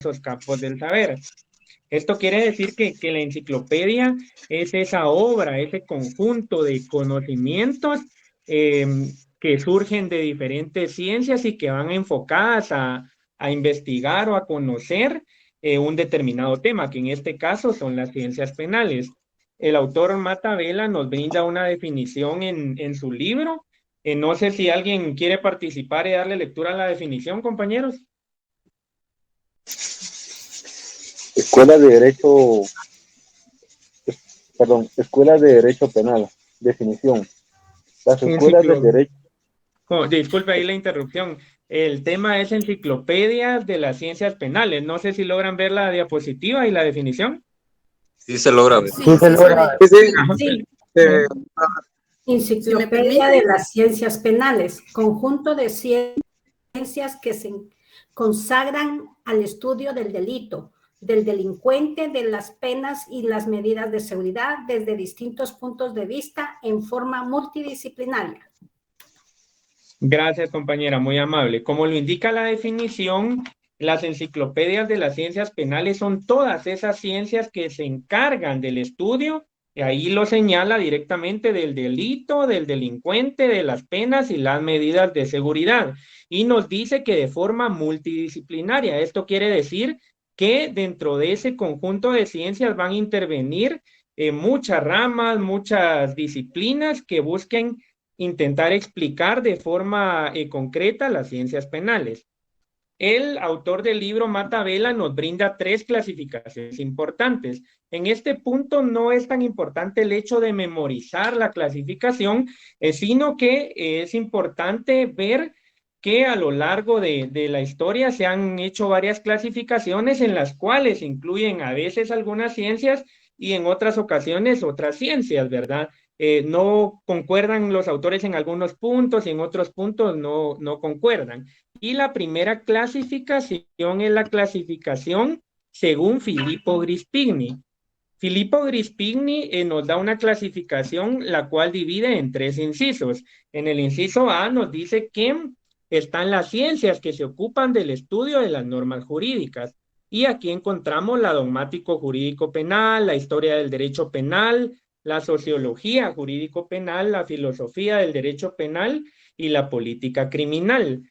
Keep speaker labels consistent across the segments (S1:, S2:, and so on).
S1: esos campos del saber. Esto quiere decir que la enciclopedia es esa obra, ese conjunto de conocimientos eh, que surgen de diferentes ciencias y que van enfocadas a investigar o a conocer un determinado tema, que en este caso son las ciencias penales. El autor Mata Vela nos brinda una definición en su libro. No sé si alguien quiere participar y darle lectura a la definición, compañeros.
S2: Escuela de Derecho, Escuela de Derecho Penal. Definición. Las escuelas del
S1: Enciclo...
S2: derecho.
S1: Oh, disculpe ahí la interrupción. El tema es enciclopedias de las ciencias penales. No sé si logran ver la diapositiva y la definición.
S3: Sí se logra ver.
S4: Sí, sí se ve.
S3: Sí, sí.
S1: Ajá.
S4: Sí.
S3: Eh,
S4: Si me
S5: Enciclopedia
S4: permite.
S5: de las ciencias penales, conjunto de ciencias que se consagran al estudio del delito, del delincuente, de las penas y las medidas de seguridad desde distintos puntos de vista en forma multidisciplinaria.
S1: Gracias, compañera, muy amable. Como lo indica la definición, las enciclopedias de las ciencias penales son todas esas ciencias que se encargan del estudio, y ahí lo señala directamente del delito, del delincuente, de las penas y las medidas de seguridad. Y nos dice que de forma multidisciplinaria. Esto quiere decir que dentro de ese conjunto de ciencias van a intervenir muchas ramas, muchas disciplinas que busquen intentar explicar de forma concreta las ciencias penales. El autor del libro Mata Vela nos brinda tres clasificaciones importantes. En este punto no es tan importante el hecho de memorizar la clasificación, sino que es importante ver que a lo largo de la historia se han hecho varias clasificaciones en las cuales incluyen a veces algunas ciencias y en otras ocasiones otras ciencias, ¿verdad? No concuerdan los autores en algunos puntos y en otros puntos no concuerdan. Y la primera clasificación es la clasificación según Filippo Grispigni. Filippo Grispigni nos da una clasificación la cual divide en tres incisos. En el inciso A nos dice que están las ciencias que se ocupan del estudio de las normas jurídicas. Y aquí encontramos la dogmático jurídico penal, la historia del derecho penal, la sociología jurídico penal, la filosofía del derecho penal y la política criminal.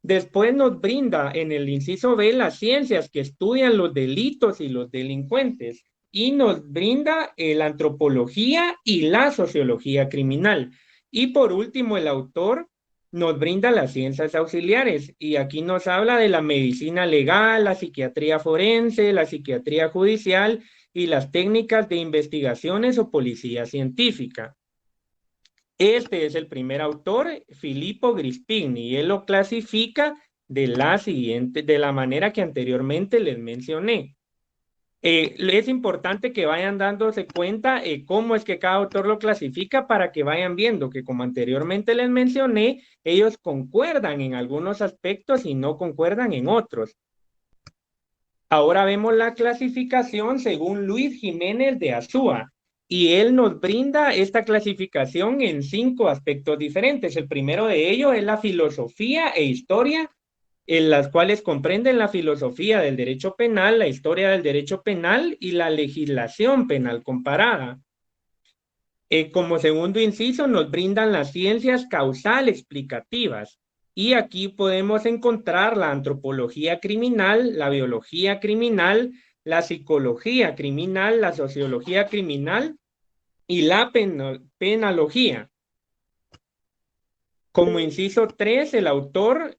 S1: Después nos brinda en el inciso B las ciencias que estudian los delitos y los delincuentes y nos brinda la antropología y la sociología criminal. Y por último, el autor nos brinda las ciencias auxiliares y aquí nos habla de la medicina legal, la psiquiatría forense, la psiquiatría judicial y las técnicas de investigaciones o policía científica. Este es el primer autor, Filippo Grispigni, y él lo clasifica de la manera que anteriormente les mencioné. Es importante que vayan dándose cuenta cómo es que cada autor lo clasifica para que vayan viendo que, como anteriormente les mencioné, ellos concuerdan en algunos aspectos y no concuerdan en otros. Ahora vemos la clasificación según Luis Jiménez de Azúa y él nos brinda esta clasificación en 5 aspectos diferentes. El primero de ellos es la filosofía e historia, en las cuales comprenden la filosofía del derecho penal, la historia del derecho penal y la legislación penal comparada. Como segundo inciso, nos brindan las ciencias causal explicativas. Y aquí podemos encontrar la antropología criminal, la biología criminal, la psicología criminal, la sociología criminal y la penología. Como inciso 3, el autor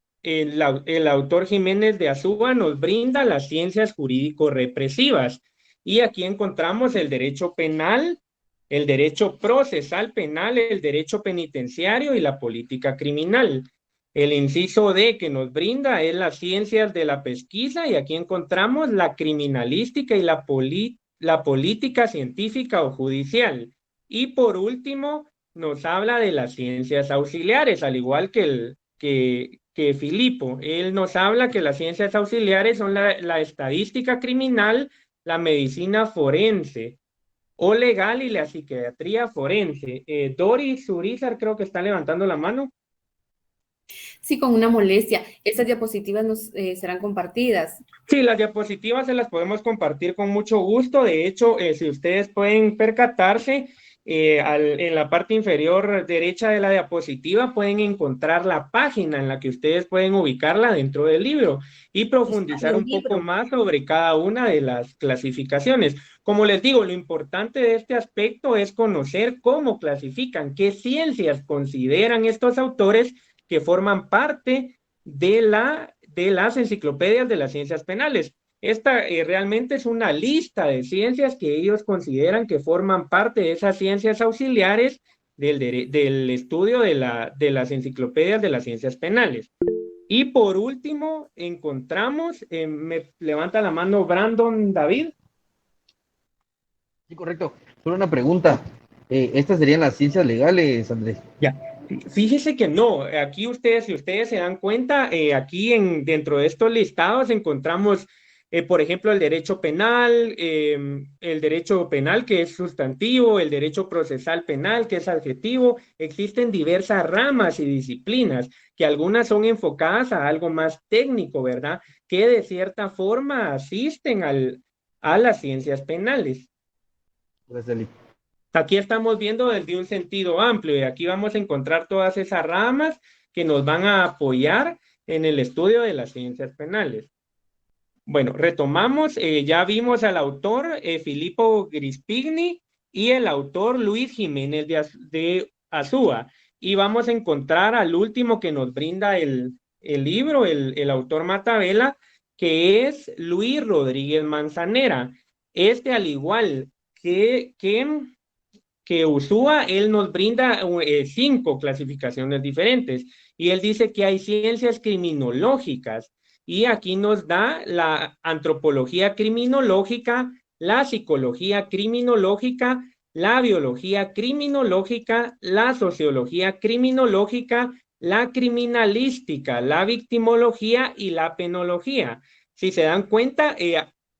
S1: Jiménez de Azúa nos brinda las ciencias jurídico-represivas. Y aquí encontramos el derecho penal, el derecho procesal penal, el derecho penitenciario y la política criminal. El inciso D que nos brinda es las ciencias de la pesquisa y aquí encontramos la criminalística y la política científica o judicial. Y por último, nos habla de las ciencias auxiliares, al igual que Filipo. Él nos habla que las ciencias auxiliares son la estadística criminal, la medicina forense o legal y la psiquiatría forense. Doris Urizar creo que está levantando la mano.
S6: Sí, con una molestia. Estas diapositivas nos serán compartidas.
S1: Sí, las diapositivas se las podemos compartir con mucho gusto. De hecho, si ustedes pueden percatarse, en la parte inferior derecha de la diapositiva pueden encontrar la página en la que ustedes pueden ubicarla dentro del libro y profundizar un poco más sobre cada una de las clasificaciones. Como les digo, lo importante de este aspecto es conocer cómo clasifican, qué ciencias consideran estos autores que forman parte de las enciclopedias de las ciencias penales. Esta realmente es una lista de ciencias que ellos consideran que forman parte de esas ciencias auxiliares del estudio de las enciclopedias de las ciencias penales. Y por último, encontramos, me levanta la mano Brandon David.
S7: Sí, correcto. Solo una pregunta. ¿Estas serían las ciencias legales, Andrés?
S1: Ya. Fíjese que no, aquí ustedes, si ustedes se dan cuenta, aquí dentro de estos listados encontramos, por ejemplo, el derecho penal que es sustantivo, el derecho procesal penal, que es adjetivo. Existen diversas ramas y disciplinas, que algunas son enfocadas a algo más técnico, ¿verdad? Que de cierta forma asisten a las ciencias penales.
S7: Gracias, Eli.
S1: Aquí estamos viendo desde un sentido amplio y aquí vamos a encontrar todas esas ramas que nos van a apoyar en el estudio de las ciencias penales. Bueno, retomamos, ya vimos al autor Filippo Grispigni y el autor Luis Jiménez de Azúa, y vamos a encontrar al último que nos brinda el libro, el autor Matavela, que es Luis Rodríguez Manzanera. Al igual que Ushua, él nos brinda 5 clasificaciones diferentes y él dice que hay ciencias criminológicas y aquí nos da la antropología criminológica, la psicología criminológica, la biología criminológica, la sociología criminológica, la criminalística, la victimología y la penología. Si se dan cuenta,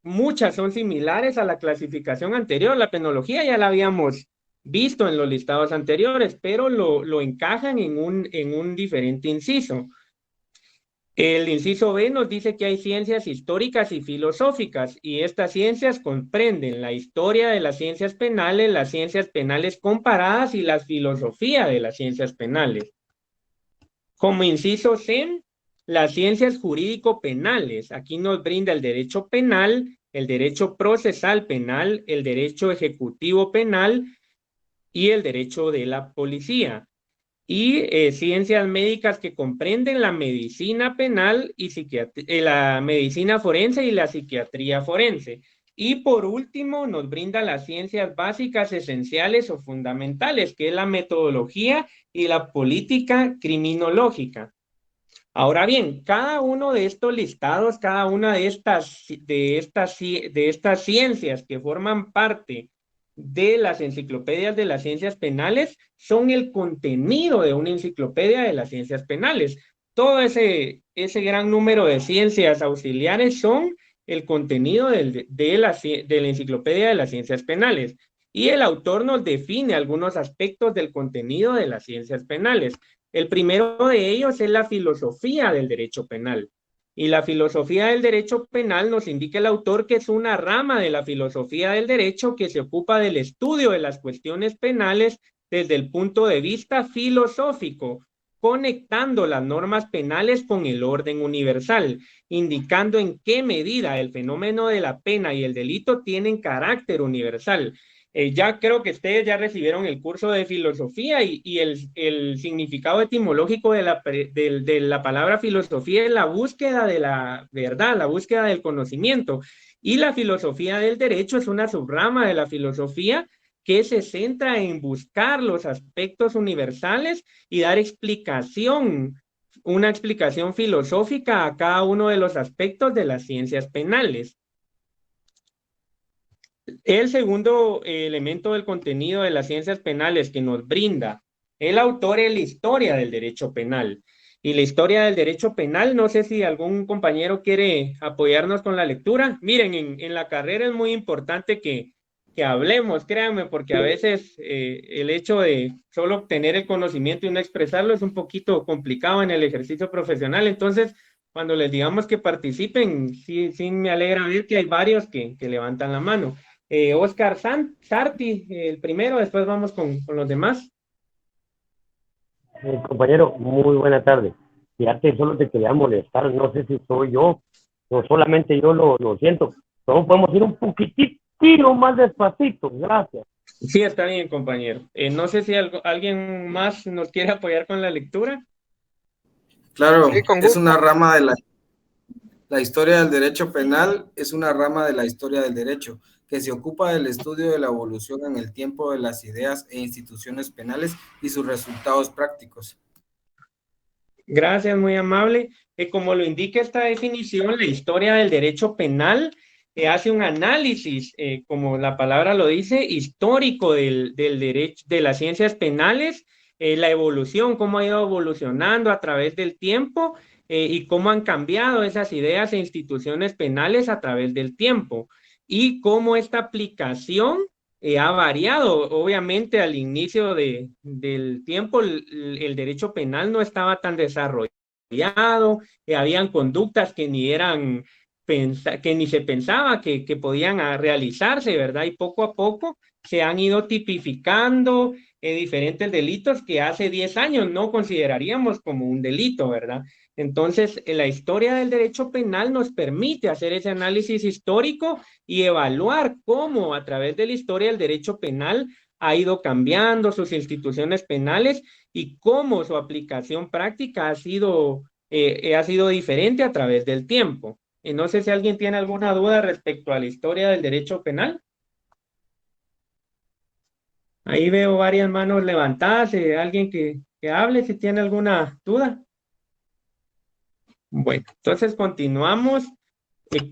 S1: muchas son similares a la clasificación anterior. La penología ya la habíamos visto en los listados anteriores, pero lo encajan en un diferente inciso. El inciso B nos dice que hay ciencias históricas y filosóficas, y estas ciencias comprenden la historia de las ciencias penales comparadas y la filosofía de las ciencias penales. Como inciso C, las ciencias jurídico-penales. Aquí nos brinda el derecho penal, el derecho procesal penal, el derecho ejecutivo penal y el derecho de la policía. Y ciencias médicas que comprenden la medicina penal y la medicina forense y la psiquiatría forense. Y por último, nos brinda las ciencias básicas, esenciales o fundamentales, que es la metodología y la política criminológica. Ahora bien, cada uno de estos listados, cada una de estas ciencias que forman parte de las enciclopedias de las ciencias penales son el contenido de una enciclopedia de las ciencias penales. Todo ese gran número de ciencias auxiliares son el contenido de la enciclopedia de las ciencias penales. Y el autor nos define algunos aspectos del contenido de las ciencias penales. El primero de ellos es la filosofía del derecho penal. Y la filosofía del derecho penal nos indica el autor que es una rama de la filosofía del derecho que se ocupa del estudio de las cuestiones penales desde el punto de vista filosófico, conectando las normas penales con el orden universal, indicando en qué medida el fenómeno de la pena y el delito tienen carácter universal. Ya creo que ustedes ya recibieron el curso de filosofía y el significado etimológico de la palabra filosofía es la búsqueda de la verdad, la búsqueda del conocimiento. Y la filosofía del derecho es una subrama de la filosofía que se centra en buscar los aspectos universales y dar una explicación filosófica a cada uno de los aspectos de las ciencias penales. El segundo elemento del contenido de las ciencias penales que nos brinda el autor es la historia del derecho penal. Y la historia del derecho penal, no sé si algún compañero quiere apoyarnos con la lectura. Miren, en la carrera es muy importante que que hablemos, créanme, porque a veces el hecho de solo obtener el conocimiento y no expresarlo es un poquito complicado en el ejercicio profesional. Entonces, cuando les digamos que participen, sí, sí me alegra ver que hay varios que levantan la mano. Oscar Sarti, el primero, después vamos con los demás.
S8: Compañero, muy buena tarde. Fíjate, solo te quería molestar, no sé si soy yo o solamente yo lo siento. Solo podemos ir un poquitito más despacito, gracias.
S1: Sí, está bien, compañero. No sé si alguien más nos quiere apoyar con la lectura.
S9: Claro,
S10: Sí, con
S9: es
S10: gusto.
S9: una rama de la historia del derecho penal, es una rama de la historia del derecho que se ocupa del estudio de la evolución en el tiempo de las ideas e instituciones penales y sus resultados prácticos.
S1: Gracias, muy amable. Como lo indica esta definición, la historia del derecho penal hace un análisis, como la palabra lo dice, histórico del derecho, de las ciencias penales, la evolución, cómo ha ido evolucionando a través del tiempo y cómo han cambiado esas ideas e instituciones penales a través del tiempo y cómo esta aplicación ha variado. Obviamente al inicio del tiempo el derecho penal no estaba tan desarrollado, habían conductas que ni eran que ni se pensaba que podían realizarse, ¿verdad? Y poco a poco se han ido tipificando diferentes delitos que hace 10 años no consideraríamos como un delito, ¿verdad? Entonces, la historia del derecho penal nos permite hacer ese análisis histórico y evaluar cómo a través de la historia el derecho penal ha ido cambiando sus instituciones penales y cómo su aplicación práctica ha sido diferente a través del tiempo. No sé si alguien tiene alguna duda respecto a la historia del derecho penal. Ahí veo varias manos levantadas. Alguien que hable si tiene alguna duda. Bueno, entonces continuamos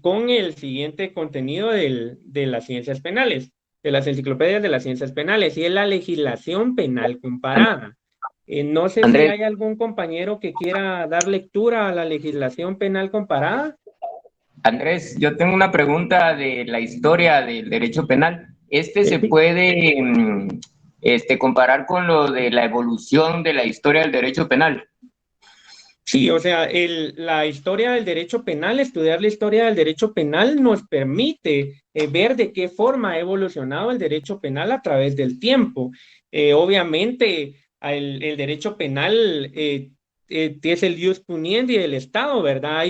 S1: con el siguiente contenido de las ciencias penales, de las enciclopedias de las ciencias penales, y es la legislación penal comparada. No sé si hay algún compañero que quiera dar lectura a la legislación penal comparada.
S11: Andrés, yo tengo una pregunta de la historia del derecho penal. ¿Se puede comparar con lo de la evolución de la historia del derecho penal?
S1: Sí, o sea, la historia del derecho penal, estudiar la historia del derecho penal nos permite ver de qué forma ha evolucionado el derecho penal a través del tiempo. Obviamente, el derecho penal es el ius puniendi del Estado, ¿verdad?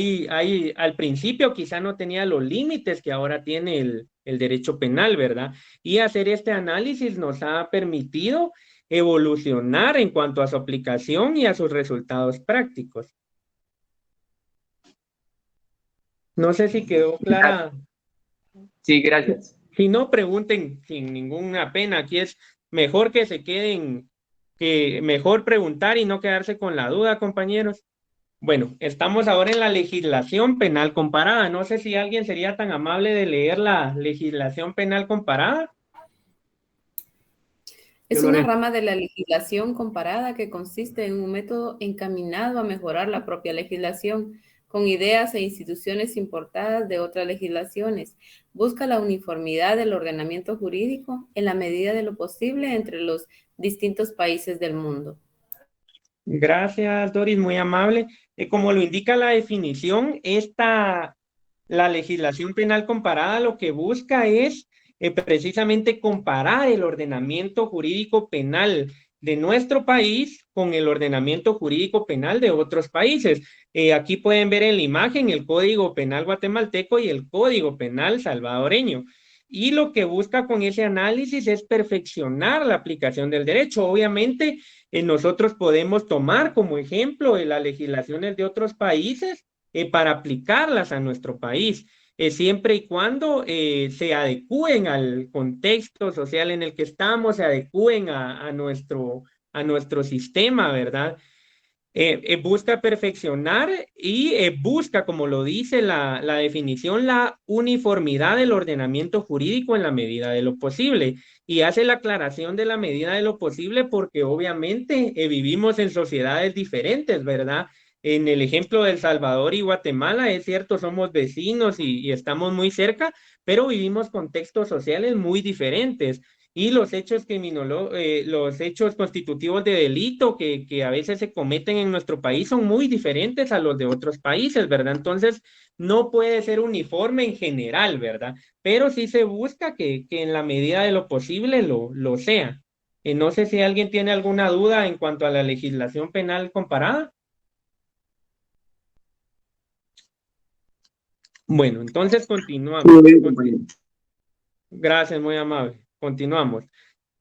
S1: Al principio quizá no tenía los límites que ahora tiene el derecho penal, ¿verdad? Y hacer este análisis nos ha permitido evolucionar en cuanto a su aplicación y a sus resultados prácticos. No sé si quedó clara.
S11: Sí, gracias.
S1: Si no, pregunten sin ninguna pena. Aquí es mejor que se queden, que mejor preguntar y no quedarse con la duda, compañeros. Bueno, estamos ahora en la legislación penal comparada. No sé si alguien sería tan amable de leer la legislación penal comparada.
S6: Es una rama de la legislación comparada que consiste en un método encaminado a mejorar la propia legislación con ideas e instituciones importadas de otras legislaciones. Busca la uniformidad del ordenamiento jurídico en la medida de lo posible entre los distintos países del mundo.
S1: Gracias, Doris, muy amable. Como lo indica la definición, la legislación penal comparada lo que busca es precisamente comparar el ordenamiento jurídico penal de nuestro país con el ordenamiento jurídico penal de otros países. Aquí pueden ver en la imagen el Código Penal guatemalteco y el Código Penal salvadoreño. Y lo que busca con ese análisis es perfeccionar la aplicación del derecho. Obviamente, nosotros podemos tomar como ejemplo las legislaciones de otros países para aplicarlas a nuestro país. Siempre y cuando se adecúen al contexto social en el que estamos, se adecúen a nuestro sistema, ¿verdad? Busca perfeccionar y busca, como lo dice la definición, la uniformidad del ordenamiento jurídico en la medida de lo posible. Y hace la aclaración de la medida de lo posible porque obviamente vivimos en sociedades diferentes, ¿verdad? En el ejemplo de El Salvador y Guatemala, es cierto, somos vecinos y estamos muy cerca, pero vivimos contextos sociales muy diferentes. Y los hechos los hechos constitutivos de delito que a veces se cometen en nuestro país son muy diferentes a los de otros países, ¿verdad? Entonces, no puede ser uniforme en general, ¿verdad? Pero sí se busca que en la medida de lo posible lo sea. No sé si alguien tiene alguna duda en cuanto a la legislación penal comparada. Bueno, entonces continuamos. Gracias, muy amable. Continuamos.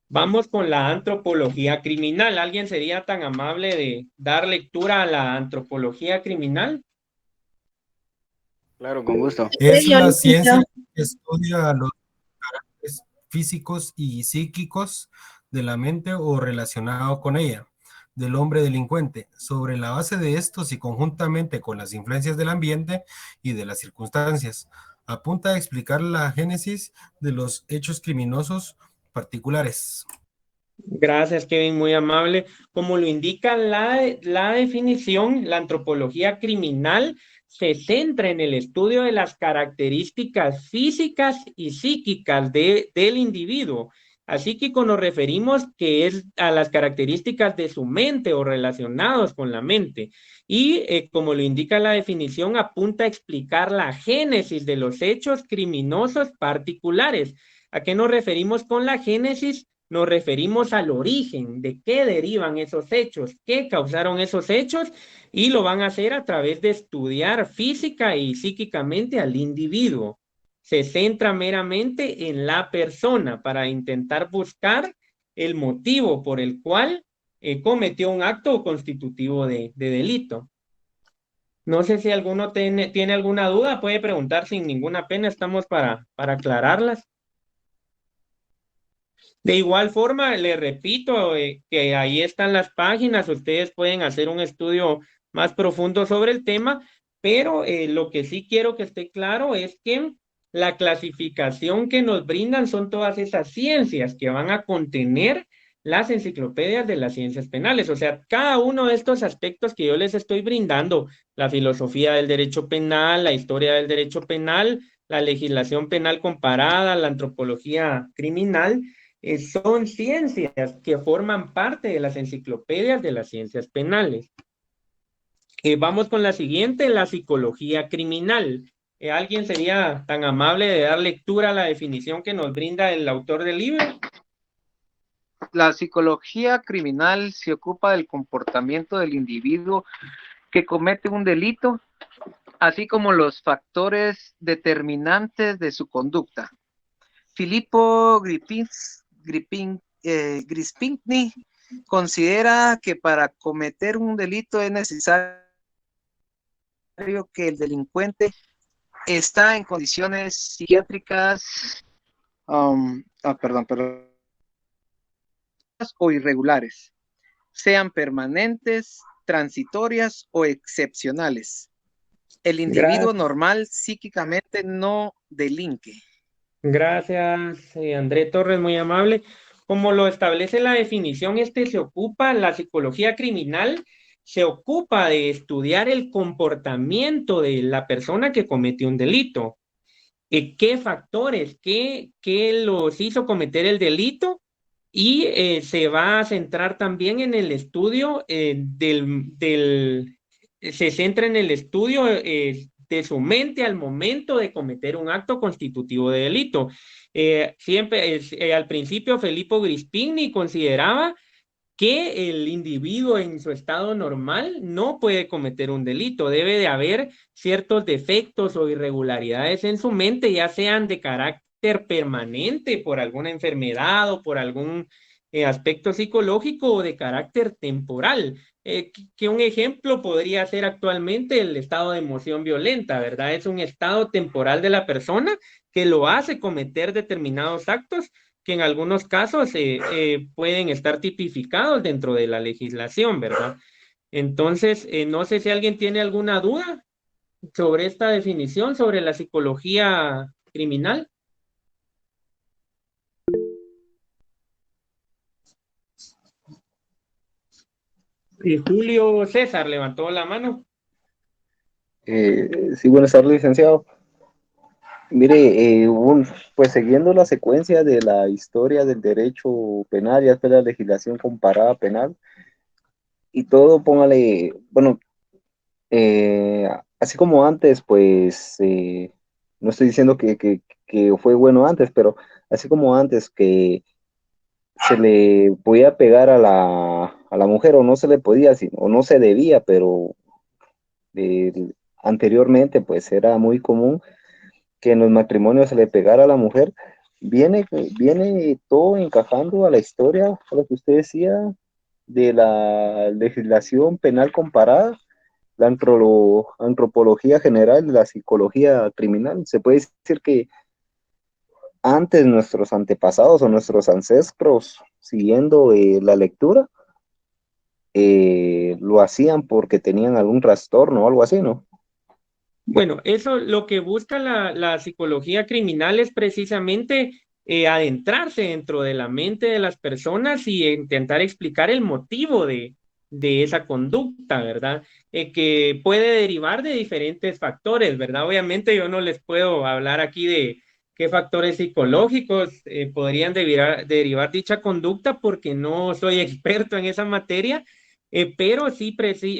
S1: Vamos con la antropología criminal. ¿Alguien sería tan amable de dar lectura a la antropología criminal?
S10: Claro, con gusto.
S12: Es la ciencia que estudia los caracteres físicos y psíquicos de la mente o relacionado con ella, del hombre delincuente. Sobre la base de estos y conjuntamente con las influencias del ambiente y de las circunstancias, apunta a explicar la génesis de los hechos criminosos particulares.
S1: Gracias, Kevin, muy amable. Como lo indica la definición, la antropología criminal se centra en el estudio de las características físicas y psíquicas del individuo. Así que cuando nos referimos que es a las características de su mente o relacionados con la mente. Y como lo indica la definición, apunta a explicar la génesis de los hechos criminosos particulares. ¿A qué nos referimos con la génesis? Nos referimos al origen, de qué derivan esos hechos, qué causaron esos hechos, y lo van a hacer a través de estudiar física y psíquicamente al individuo. Se centra meramente en la persona para intentar buscar el motivo por el cual cometió un acto constitutivo de delito. No sé si alguno tiene alguna duda, puede preguntar sin ninguna pena, estamos para aclararlas. De igual forma, le repito que ahí están las páginas, ustedes pueden hacer un estudio más profundo sobre el tema, pero lo que sí quiero que esté claro es que la clasificación que nos brindan son todas esas ciencias que van a contener las enciclopedias de las ciencias penales. O sea, cada uno de estos aspectos que yo les estoy brindando, la filosofía del derecho penal, la historia del derecho penal, la legislación penal comparada, la antropología criminal, son ciencias que forman parte de las enciclopedias de las ciencias penales. Vamos con la siguiente, la psicología criminal. ¿Alguien sería tan amable de dar lectura a la definición que nos brinda el autor del libro?
S10: La psicología criminal se ocupa del comportamiento del individuo que comete un delito, así como los factores determinantes de su conducta. Filippo Grispini considera que para cometer un delito es necesario que el delincuente está en condiciones psiquiátricas o irregulares, sean permanentes, transitorias o excepcionales. El individuo normal psíquicamente no delinque.
S1: Gracias, André Torres, muy amable. Como lo establece la definición, la psicología criminal se ocupa de estudiar el comportamiento de la persona que cometió un delito. ¿Qué factores, qué los hizo cometer el delito? Y se va a centrar también en el estudio se centra en el estudio de su mente al momento de cometer un acto constitutivo de delito. Al principio Filippo Grispini consideraba que el individuo en su estado normal no puede cometer un delito, debe de haber ciertos defectos o irregularidades en su mente, ya sean de carácter permanente por alguna enfermedad o por algún aspecto psicológico o de carácter temporal. Que un ejemplo podría ser actualmente el estado de emoción violenta, ¿verdad? Es un estado temporal de la persona que lo hace cometer determinados actos que en algunos casos pueden estar tipificados dentro de la legislación, ¿verdad? Entonces, no sé si alguien tiene alguna duda sobre esta definición, sobre la psicología criminal. Julio César levantó la mano.
S2: Sí, buenas tardes, licenciado. Mire, pues siguiendo la secuencia de la historia del derecho penal y después la legislación comparada penal y todo, póngale, bueno, eh, así como antes, pues, no estoy diciendo que fue bueno antes, pero así como antes que se le podía pegar a la mujer o no se le podía, o no se debía, pero eh, anteriormente pues era muy común que en los matrimonios se le pegara a la mujer. Viene todo encajando a la historia, a lo que usted decía, de la legislación penal comparada, la antropología general, la psicología criminal. Se puede decir que antes nuestros antepasados o nuestros ancestros, siguiendo la lectura, lo hacían porque tenían algún trastorno o algo así, ¿no?
S1: Bueno, eso lo que busca la psicología criminal es precisamente adentrarse dentro de la mente de las personas y intentar explicar el motivo de esa conducta, ¿verdad? Que puede derivar de diferentes factores, ¿verdad? Obviamente yo no les puedo hablar aquí de qué factores psicológicos podrían derivar dicha conducta porque no soy experto en esa materia, pero sí,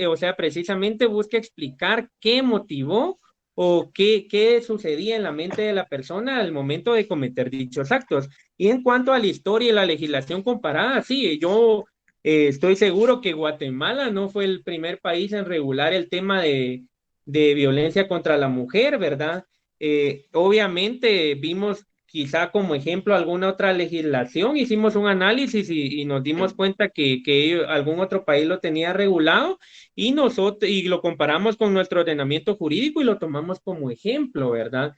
S1: o sea, precisamente busca explicar qué motivó o qué sucedía en la mente de la persona al momento de cometer dichos actos. Y en cuanto a la historia y la legislación comparada, sí, yo estoy seguro que Guatemala no fue el primer país en regular el tema de violencia contra la mujer, ¿verdad? Obviamente vimos quizá como ejemplo alguna otra legislación, hicimos un análisis y nos dimos cuenta que algún otro país lo tenía regulado y nosotros y lo comparamos con nuestro ordenamiento jurídico y lo tomamos como ejemplo, ¿verdad?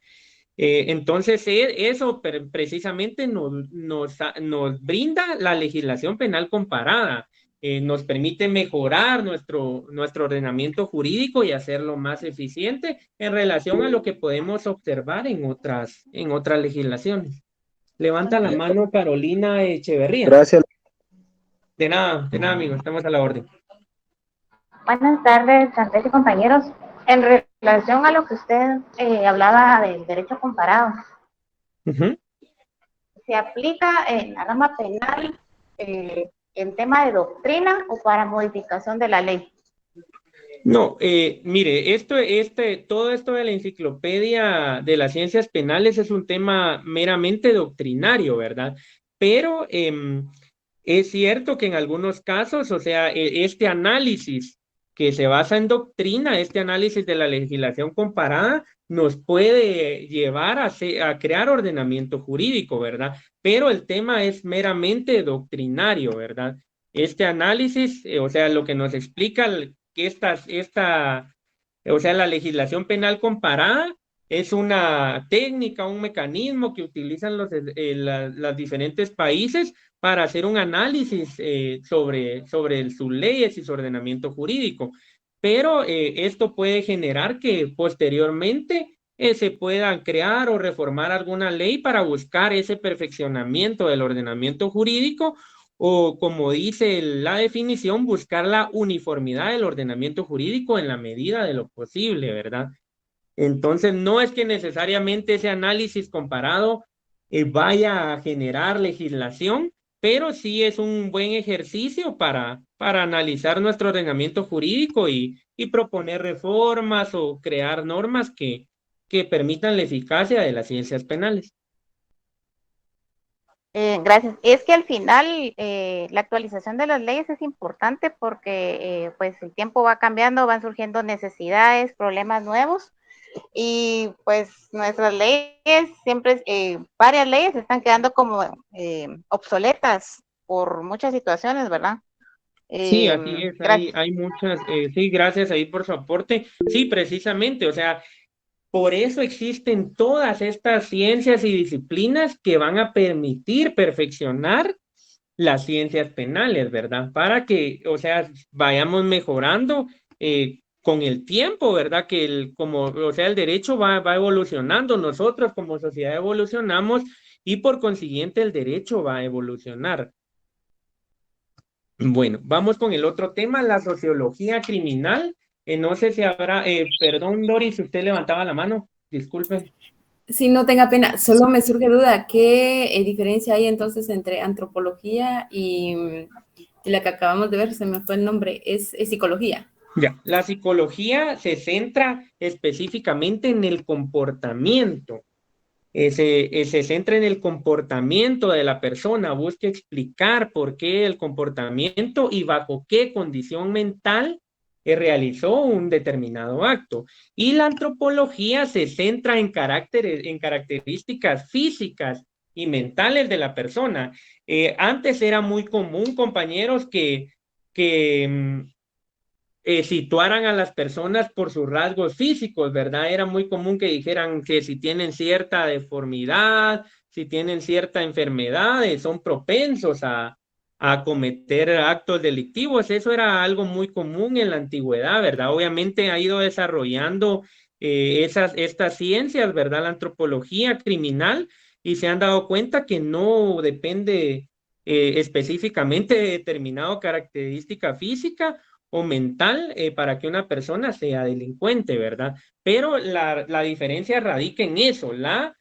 S1: Entonces, eso precisamente nos brinda la legislación penal comparada, nos permite mejorar nuestro ordenamiento jurídico y hacerlo más eficiente en relación a lo que podemos observar en otras legislaciones. Levanta la mano Carolina Echeverría.
S2: Gracias.
S1: De nada, amigo, estamos a la orden.
S13: Buenas tardes, Andrés y compañeros. En relación a lo que usted hablaba del derecho comparado, ¿se aplica en la rama penal en tema de doctrina o para modificación de la ley?
S1: No, mire, todo esto de la enciclopedia de las ciencias penales es un tema meramente doctrinario, ¿verdad? Pero es cierto que en algunos casos, o sea, este análisis que se basa en doctrina, este análisis de la legislación comparada, nos puede llevar a crear ordenamiento jurídico, ¿verdad? Pero el tema es meramente doctrinario, ¿verdad? Este análisis, o sea, lo que nos explica que o sea, la legislación penal comparada es una técnica, un mecanismo que utilizan los diferentes países para hacer un análisis sobre sus leyes y su ordenamiento jurídico. Pero esto puede generar que posteriormente se pueda crear o reformar alguna ley para buscar ese perfeccionamiento del ordenamiento jurídico o, como dice la definición, buscar la uniformidad del ordenamiento jurídico en la medida de lo posible, ¿verdad? Entonces, no es que necesariamente ese análisis comparado vaya a generar legislación, pero sí es un buen ejercicio para analizar nuestro ordenamiento jurídico y proponer reformas o crear normas que permitan la eficacia de las ciencias penales.
S13: Gracias. Es que al final la actualización de las leyes es importante porque pues el tiempo va cambiando, van surgiendo necesidades, problemas nuevos y pues nuestras leyes siempre, varias leyes están quedando como obsoletas por muchas situaciones, ¿verdad?
S1: Sí, así es, hay muchas, sí, gracias ahí por su aporte. Sí, precisamente, o sea, por eso existen todas estas ciencias y disciplinas que van a permitir perfeccionar las ciencias penales, ¿verdad? Para que, o sea, vayamos mejorando con el tiempo, ¿verdad? Que o sea, el derecho va evolucionando, nosotros como sociedad evolucionamos y por consiguiente el derecho va a evolucionar. Bueno, vamos con el otro tema, la sociología criminal. No sé si habrá, perdón, Doris, si usted levantaba la mano, disculpe.
S6: Sí, no tenga pena, solo me surge duda, ¿qué diferencia hay entonces entre antropología y la que acabamos de ver? Se me fue el nombre, es psicología.
S1: Ya, la psicología se centra específicamente en el comportamiento. Se centra en el comportamiento de la persona, busca explicar por qué el comportamiento y bajo qué condición mental realizó un determinado acto. Y la antropología se centra en características físicas y mentales de la persona. Antes era muy común, compañeros, que situaran a las personas por sus rasgos físicos, ¿verdad? Era muy común que dijeran que si tienen cierta deformidad, si tienen cierta enfermedad, son propensos a cometer actos delictivos. Eso era algo muy común en la antigüedad, ¿verdad? Obviamente ha ido desarrollando estas ciencias, ¿verdad? La antropología criminal, y se han dado cuenta que no depende específicamente de determinada característica física o mental para que una persona sea delincuente, ¿verdad? Pero la diferencia radica en eso. La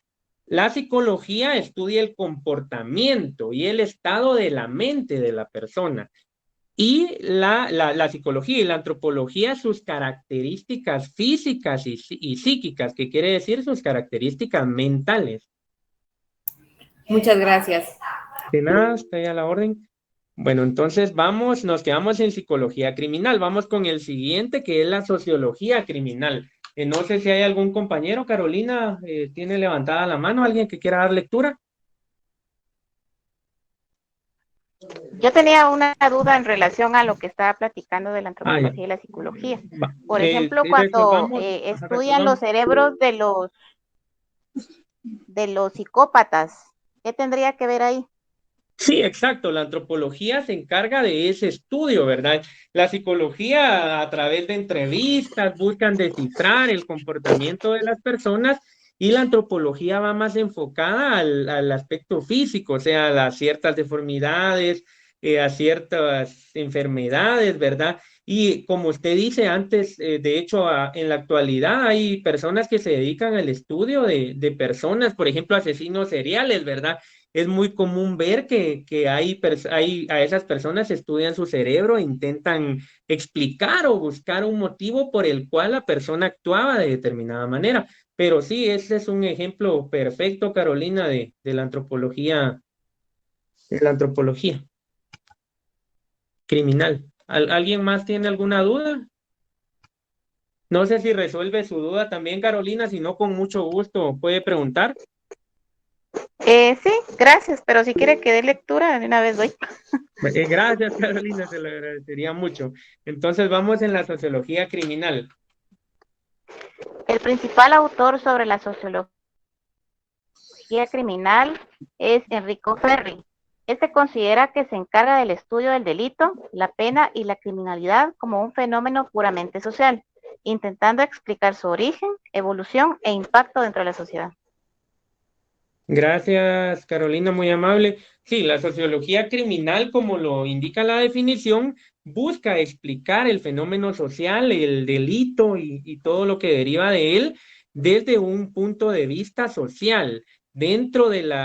S1: psicología estudia el comportamiento y el estado de la mente de la persona. Y la psicología y la antropología, sus características físicas y psíquicas, que quiere decir sus características mentales.
S6: Muchas gracias.
S1: De nada, está ahí a la orden. Bueno, entonces nos quedamos en psicología criminal. Vamos con el siguiente, que es la sociología criminal. No sé si hay algún compañero, Carolina, tiene levantada la mano, alguien que quiera dar lectura.
S13: Yo tenía una duda en relación a lo que estaba platicando de la antropología y la psicología. Por ejemplo, cuando estudian los cerebros de los psicópatas, ¿qué tendría que ver ahí?
S1: Sí, exacto. La antropología se encarga de ese estudio, ¿verdad? La psicología, a través de entrevistas, buscan descifrar el comportamiento de las personas, y la antropología va más enfocada al aspecto físico, o sea, a las ciertas deformidades, a ciertas enfermedades, ¿verdad? Y como usted dice antes, de hecho, en la actualidad hay personas que se dedican al estudio de personas, por ejemplo, asesinos seriales, ¿verdad? Es muy común ver que a esas personas estudian su cerebro e intentan explicar o buscar un motivo por el cual la persona actuaba de determinada manera. Pero sí, ese es un ejemplo perfecto, Carolina, de la antropología criminal. ¿Alguien más tiene alguna duda? No sé si resuelve su duda también, Carolina, si no, con mucho gusto puede preguntar.
S13: Sí, gracias, pero si quiere que dé lectura, de una vez doy.
S1: Gracias, Carolina, se lo agradecería mucho. Entonces vamos en la sociología criminal.
S13: El principal autor sobre la sociología criminal es Enrico Ferri. Este considera que se encarga del estudio del delito, la pena y la criminalidad como un fenómeno puramente social, intentando explicar su origen, evolución e impacto dentro de la sociedad.
S1: Gracias, Carolina, muy amable. Sí, la sociología criminal, como lo indica la definición, busca explicar el fenómeno social, el delito y todo lo que deriva de él desde un punto de vista social.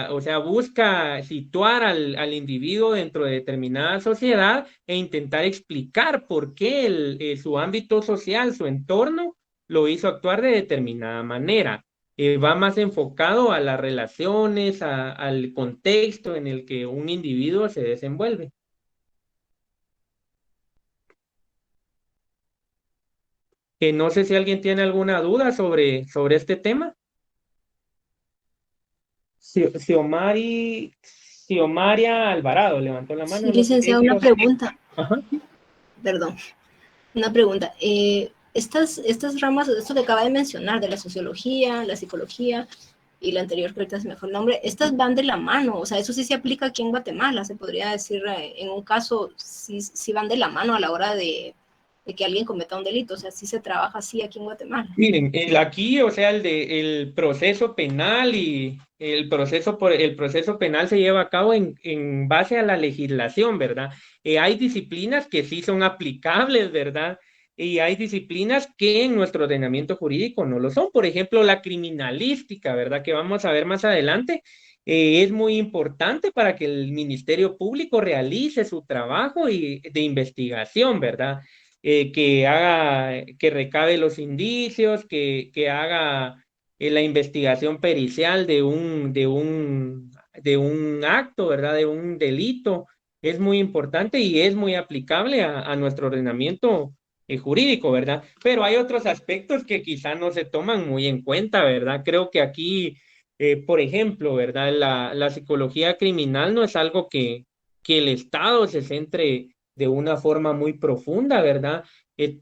S1: O sea, busca situar al individuo dentro de determinada sociedad e intentar explicar por qué su ámbito social, su entorno, lo hizo actuar de determinada manera. Va más enfocado a las relaciones, al contexto en el que un individuo se desenvuelve. No sé si alguien tiene alguna duda sobre este tema. Xiomaria Alvarado levantó la mano.
S14: Sí, licenciado, una pregunta.
S1: Ajá.
S14: Perdón, una pregunta. Estas ramas, esto que acaba de mencionar, de la sociología, la psicología y la anterior, que ahorita se me fue el nombre, estas van de la mano, o sea, eso sí se aplica aquí en Guatemala, se podría decir, en un caso, sí van de la mano a la hora de que alguien cometa un delito, o sea, sí se trabaja así aquí en Guatemala.
S1: Miren, aquí, o sea, el proceso penal y el proceso penal se lleva a cabo en base a la legislación, ¿verdad? Hay disciplinas que sí son aplicables, ¿verdad? y hay disciplinas que en nuestro ordenamiento jurídico no lo son. Por ejemplo, la criminalística, ¿verdad? Que vamos a ver más adelante, es muy importante para que el Ministerio Público realice su trabajo de investigación, ¿verdad? Que recabe los indicios, que haga la investigación pericial de un acto, ¿verdad? De un delito. Es muy importante y es muy aplicable a nuestro ordenamiento jurídico, ¿verdad? Pero hay otros aspectos que quizá no se toman muy en cuenta, ¿verdad? Creo que aquí, por ejemplo, ¿verdad? La psicología criminal no es algo que el Estado se centre de una forma muy profunda, ¿verdad?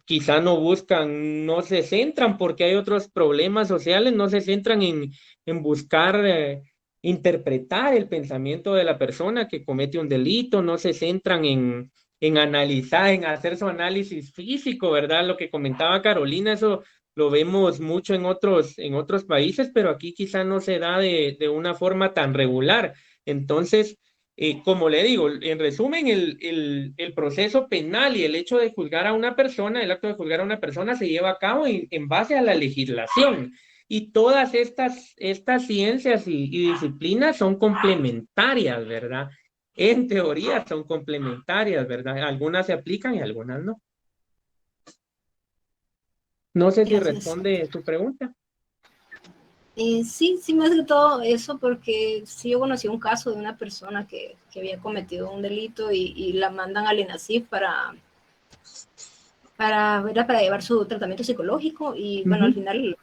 S1: Quizá no se centran porque hay otros problemas sociales, no se centran en buscar interpretar el pensamiento de la persona que comete un delito, no se centran en analizar, en hacer su análisis físico, ¿verdad? Lo que comentaba Carolina, eso lo vemos mucho en otros países, pero aquí quizá no se da de una forma tan regular. Entonces, como le digo, en resumen, el proceso penal y el hecho de juzgar a una persona, el acto de juzgar a una persona se lleva a cabo en base a la legislación. Y todas estas ciencias y disciplinas son complementarias, ¿verdad? En teoría son complementarias, ¿verdad? Algunas se aplican y algunas no. No sé si
S14: Gracias.
S1: responde tu pregunta.
S14: Sí, más que todo eso, porque sí yo conocí un caso de una persona que había cometido un delito y la mandan al INASIF para llevar su tratamiento psicológico y bueno, al final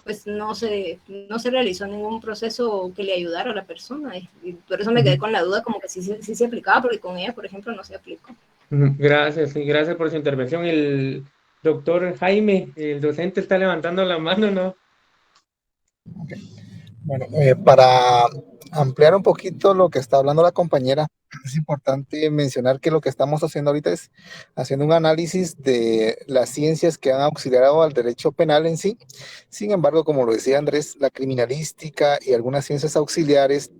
S14: pues no se realizó ningún proceso que le ayudara a la persona y por eso me quedé con la duda como que sí se aplicaba, porque con ella, por ejemplo, no se aplicó.
S1: Gracias, y gracias por su intervención. El doctor Jaime, el docente, está levantando la mano, ¿no?
S15: Bueno, para ampliar un poquito lo que está hablando la compañera, es importante mencionar que lo que estamos haciendo ahorita es haciendo un análisis de las ciencias que han auxiliado al derecho penal en sí. Sin embargo, como lo decía Andrés, la criminalística y algunas ciencias auxiliares,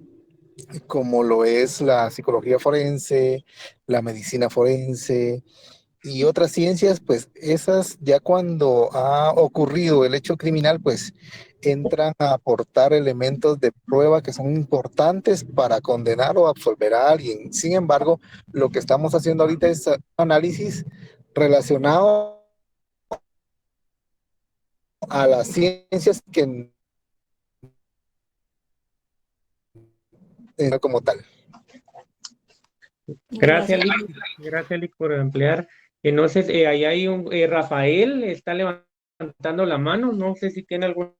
S15: como lo es la psicología forense, la medicina forense, y otras ciencias, pues esas ya cuando ha ocurrido el hecho criminal, pues entran a aportar elementos de prueba que son importantes para condenar o absolver a alguien. Sin embargo, lo que estamos haciendo ahorita es análisis relacionado a las ciencias que como tal.
S1: Gracias, Lick. Gracias, Lick, por ampliar. No sé, ahí hay Rafael, está levantando la mano. No sé si tiene alguna.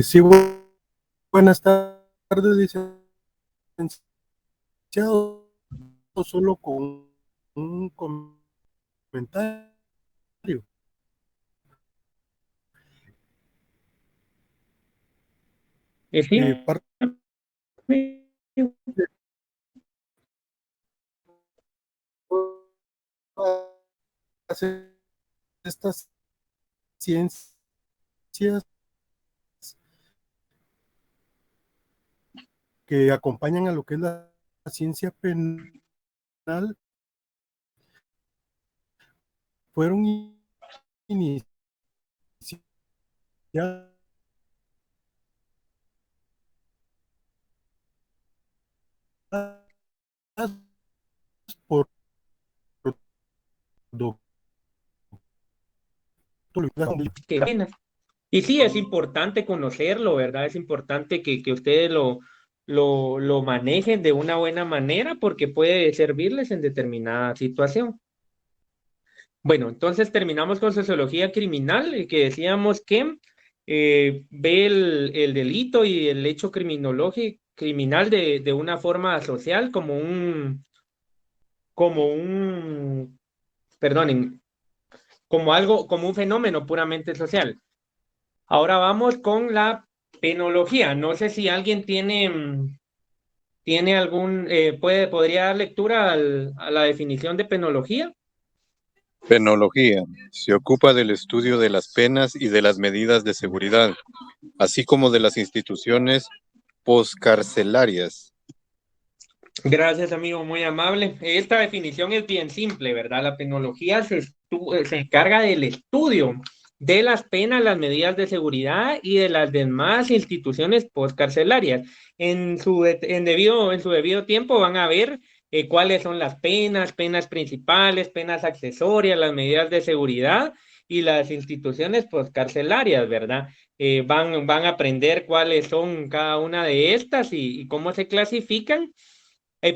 S12: Sí, buenas tardes, licenciado. Solo con un comentario.
S1: Sí.
S12: Estas ciencias que acompañan a lo que es la ciencia penal fueron iniciadas por
S1: Y sí, es importante conocerlo, ¿verdad? Es importante que ustedes lo manejen de una buena manera porque puede servirles en determinada situación. Bueno, entonces terminamos con sociología criminal, que decíamos que ve el delito y el hecho criminal de una forma social perdonen, como un fenómeno puramente social. Ahora vamos con la penología. No sé si alguien tiene podría dar lectura a la definición de penología.
S16: Penología. Se ocupa del estudio de las penas y de las medidas de seguridad, así como de las instituciones postcarcelarias.
S1: Gracias, amigo, muy amable. Esta definición es bien simple, ¿verdad? La penología se encarga del estudio de las penas, las medidas de seguridad y de las demás instituciones postcarcelarias. En su debido tiempo van a ver cuáles son las penas, penas principales, penas accesorias, las medidas de seguridad y las instituciones postcarcelarias, ¿verdad? Van a aprender cuáles son cada una de estas y cómo se clasifican.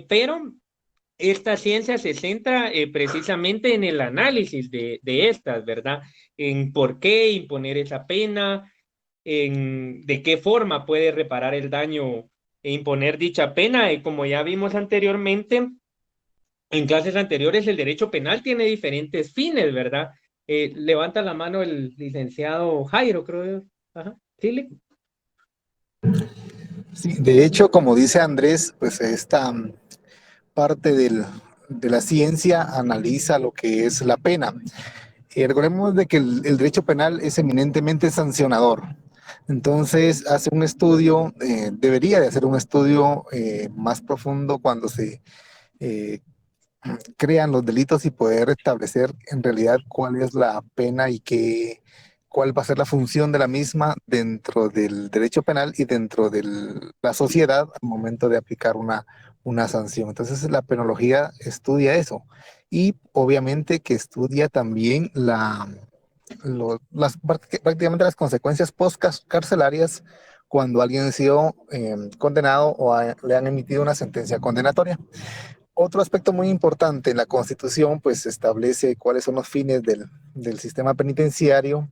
S1: Pero esta ciencia se centra precisamente en el análisis de estas, ¿verdad? En por qué imponer esa pena, en de qué forma puede reparar el daño e imponer dicha pena. Como ya vimos anteriormente, en clases anteriores, el derecho penal tiene diferentes fines, ¿verdad? Levanta la mano el licenciado Jairo, creo yo. Ajá. ¿Sí?
S15: Sí, de hecho, como dice Andrés, pues esta parte de la ciencia analiza lo que es la pena. Recordemos de que el derecho penal es eminentemente sancionador. Entonces, hace un estudio, debería de hacer un estudio más profundo cuando se crean los delitos y poder establecer en realidad cuál es la pena y cuál va a ser la función de la misma dentro del derecho penal y dentro de la sociedad al momento de aplicar una sanción. Entonces la penología estudia eso y obviamente que estudia también prácticamente las consecuencias postcarcelarias cuando alguien ha sido condenado o le han emitido una sentencia condenatoria. Otro aspecto muy importante en la Constitución, pues establece cuáles son los fines del sistema penitenciario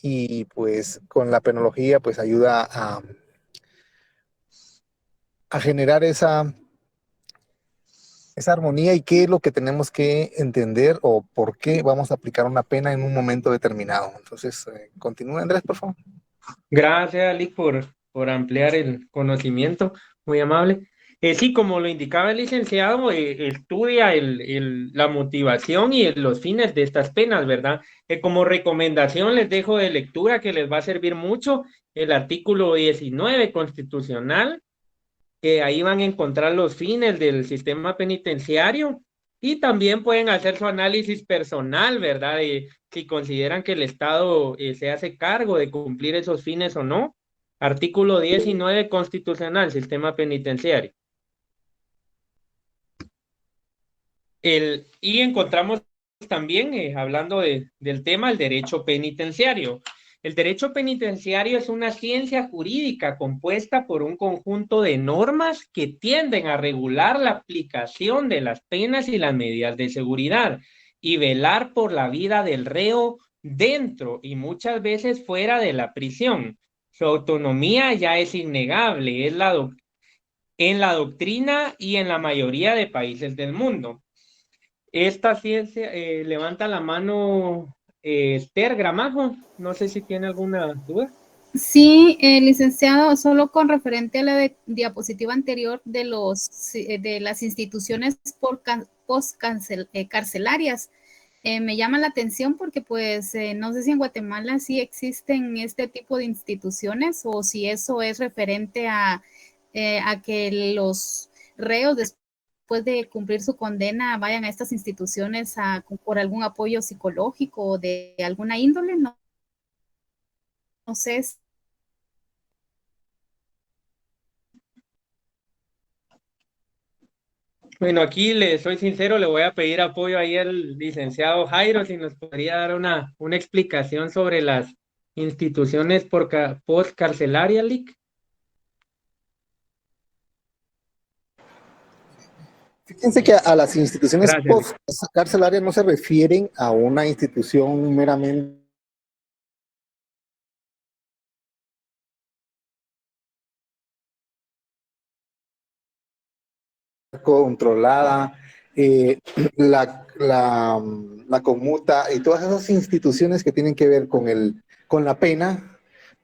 S15: y pues con la penología pues ayuda a generar esa armonía y qué es lo que tenemos que entender o por qué vamos a aplicar una pena en un momento determinado. Entonces, continúe Andrés, por favor.
S1: Gracias, Alic, por ampliar el conocimiento, muy amable. Sí, como lo indicaba el licenciado, estudia la motivación y los fines de estas penas, ¿verdad? Como recomendación les dejo de lectura que les va a servir mucho el artículo 19 constitucional, que ahí van a encontrar los fines del sistema penitenciario y también pueden hacer su análisis personal, ¿verdad? Si consideran que el Estado se hace cargo de cumplir esos fines o no. Artículo 19 constitucional, sistema penitenciario. Y encontramos también, hablando del tema, el derecho penitenciario. El derecho penitenciario es una ciencia jurídica compuesta por un conjunto de normas que tienden a regular la aplicación de las penas y las medidas de seguridad y velar por la vida del reo dentro y muchas veces fuera de la prisión. Su autonomía ya es innegable, en la doctrina y en la mayoría de países del mundo. Esta ciencia, levanta la mano Esther Gramajo, no sé si tiene alguna duda.
S17: Sí, licenciado, solo con referente a la diapositiva anterior de las instituciones postcarcelarias, me llama la atención porque pues no sé si en Guatemala sí existen este tipo de instituciones o si eso es referente a que los reos después de cumplir su condena vayan a estas instituciones por algún apoyo psicológico o de alguna índole, no sé.
S1: Bueno, aquí le soy sincero, le voy a pedir apoyo ahí al licenciado Jairo, si nos podría dar una explicación sobre las instituciones postcarcelarias, Lic.
S15: Fíjense que a las instituciones postcarcelarias no se refieren a una institución meramente controlada, la conmuta y todas esas instituciones que tienen que ver con la pena,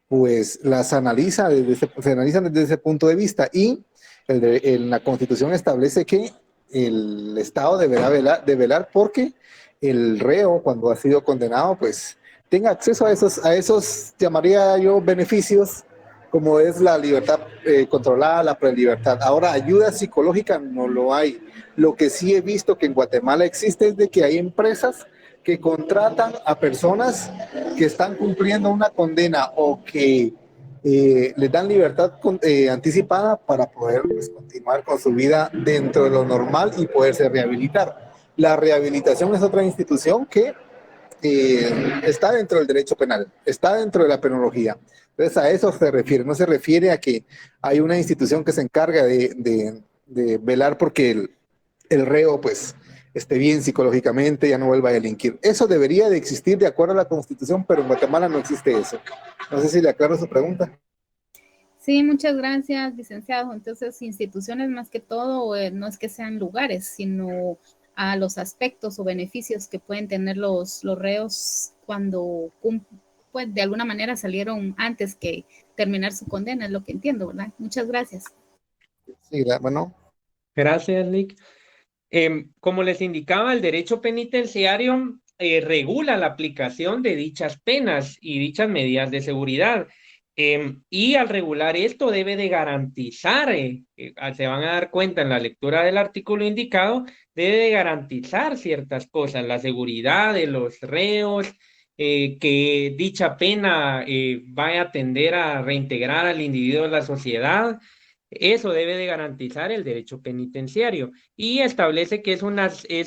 S15: pues se analizan desde ese punto de vista y la Constitución establece que el Estado deberá velar porque el reo, cuando ha sido condenado, pues tenga acceso a esos, llamaría yo, beneficios, como es la libertad controlada, la prelibertad. Ahora, ayuda psicológica no lo hay. Lo que sí he visto que en Guatemala existe es de que hay empresas que contratan a personas que están cumpliendo una condena o que les dan libertad anticipada para poder pues, continuar con su vida dentro de lo normal y poderse rehabilitar. La rehabilitación es otra institución que está dentro del derecho penal, está dentro de la penología. Entonces a eso se refiere, no se refiere a que hay una institución que se encarga de velar porque el reo pues esté bien psicológicamente, ya no vuelva a delinquir. Eso debería de existir de acuerdo a la Constitución, pero en Guatemala no existe eso. No sé si le aclaro su pregunta.
S17: Sí, muchas gracias, licenciado. Entonces, instituciones más que todo, no es que sean lugares, sino a los aspectos o beneficios que pueden tener los reos cuando pues, de alguna manera salieron antes que terminar su condena, es lo que entiendo, ¿verdad? Muchas gracias.
S15: Sí, bueno.
S1: Gracias, Nick. Como les indicaba, el derecho penitenciario regula la aplicación de dichas penas y dichas medidas de seguridad. Y al regular esto debe de garantizar, se van a dar cuenta en la lectura del artículo indicado, debe de garantizar ciertas cosas, la seguridad de los reos, que dicha pena vaya a tender a reintegrar al individuo en la sociedad. Eso debe de garantizar el derecho penitenciario y establece que es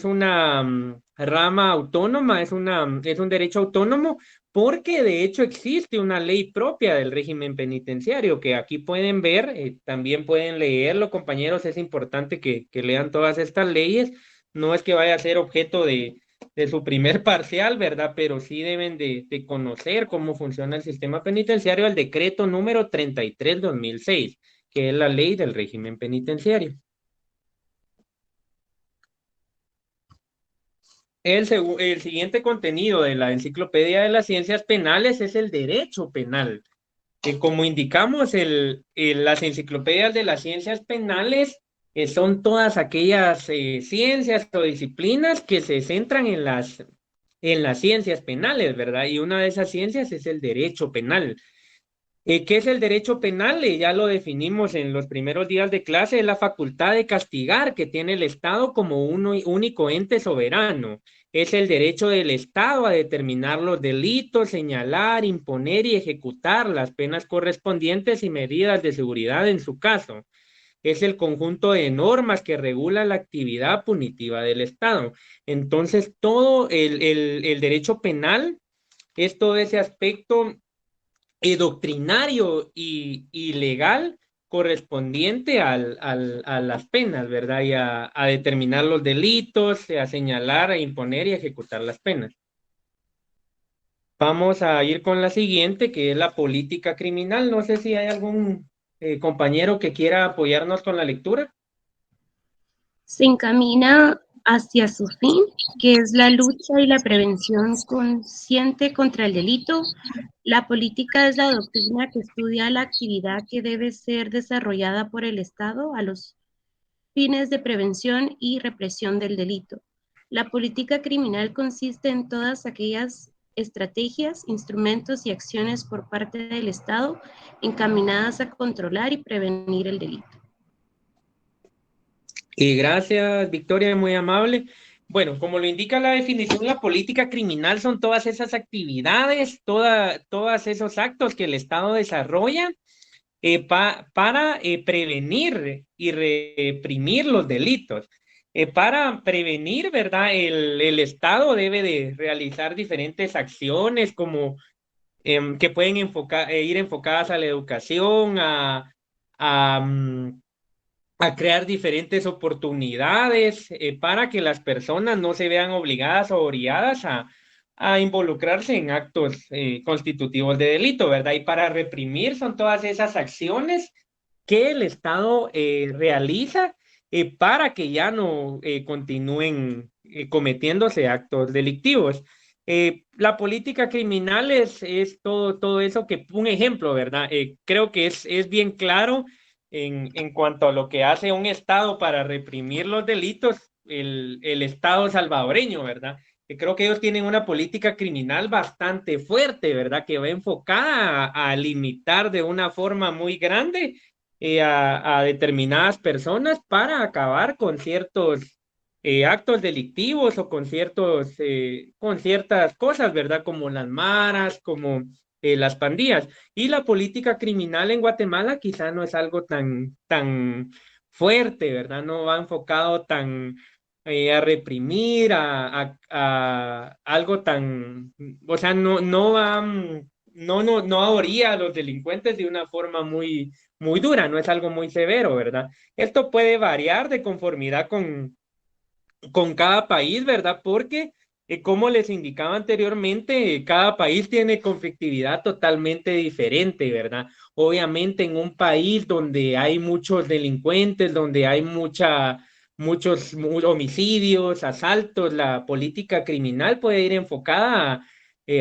S1: una rama autónoma, es un derecho autónomo porque de hecho existe una ley propia del régimen penitenciario que aquí pueden ver, también pueden leerlo, compañeros, es importante que lean todas estas leyes, no es que vaya a ser objeto de su primer parcial, ¿verdad? Pero sí deben de conocer cómo funciona el sistema penitenciario, el decreto número 33/2006, que es la ley del régimen penitenciario. El siguiente contenido de la Enciclopedia de las Ciencias Penales es el derecho penal. Como indicamos, las enciclopedias de las ciencias penales son todas aquellas ciencias o disciplinas que se centran en las ciencias penales, ¿verdad? Y una de esas ciencias es el derecho penal. ¿Qué es el derecho penal? Ya lo definimos en los primeros días de clase, es la facultad de castigar que tiene el Estado como un único ente soberano. Es el derecho del Estado a determinar los delitos, señalar, imponer y ejecutar las penas correspondientes y medidas de seguridad en su caso. Es el conjunto de normas que regula la actividad punitiva del Estado. Entonces, todo el derecho penal es todo ese aspecto doctrinario y legal correspondiente a las penas, ¿verdad? Y a determinar los delitos, a señalar, a imponer y a ejecutar las penas. Vamos a ir con la siguiente, que es la política criminal. No sé si hay algún compañero que quiera apoyarnos con la lectura.
S18: Se encamina hacia su fin, que es la lucha y la prevención consciente contra el delito. La política es la doctrina que estudia la actividad que debe ser desarrollada por el Estado a los fines de prevención y represión del delito. La política criminal consiste en todas aquellas estrategias, instrumentos y acciones por parte del Estado encaminadas a controlar y prevenir el delito.
S1: Y gracias, Victoria, muy amable. Bueno, como lo indica la definición, la política criminal son todas esas actividades, todos esos actos que el Estado desarrolla para prevenir y reprimir los delitos. Para prevenir, ¿verdad? El Estado debe de realizar diferentes acciones como que pueden ir enfocadas a la educación, a crear diferentes oportunidades para que las personas no se vean obligadas o obligadas a involucrarse en actos constitutivos de delito, ¿verdad? Y para reprimir son todas esas acciones que el Estado realiza para que ya no continúen cometiéndose actos delictivos. La política criminal es todo eso que, un ejemplo, ¿verdad? Creo que es bien claro en cuanto a lo que hace un Estado para reprimir los delitos, el Estado salvadoreño, ¿verdad? Creo que ellos tienen una política criminal bastante fuerte, ¿verdad? Que va enfocada a limitar de una forma muy grande a determinadas personas para acabar con ciertos actos delictivos o con ciertas cosas, ¿verdad? Como las maras, como las pandillas. Y la política criminal en Guatemala quizá no es algo tan fuerte, ¿verdad? No va enfocado a reprimir, a algo tan, o sea, no va, no ahoría a los delincuentes de una forma muy dura, no es algo muy severo, ¿verdad? Esto puede variar de conformidad con cada país, ¿verdad? Porque, como les indicaba anteriormente, cada país tiene conflictividad totalmente diferente, ¿verdad? Obviamente en un país donde hay muchos delincuentes, donde hay muchos homicidios, asaltos, la política criminal puede ir enfocada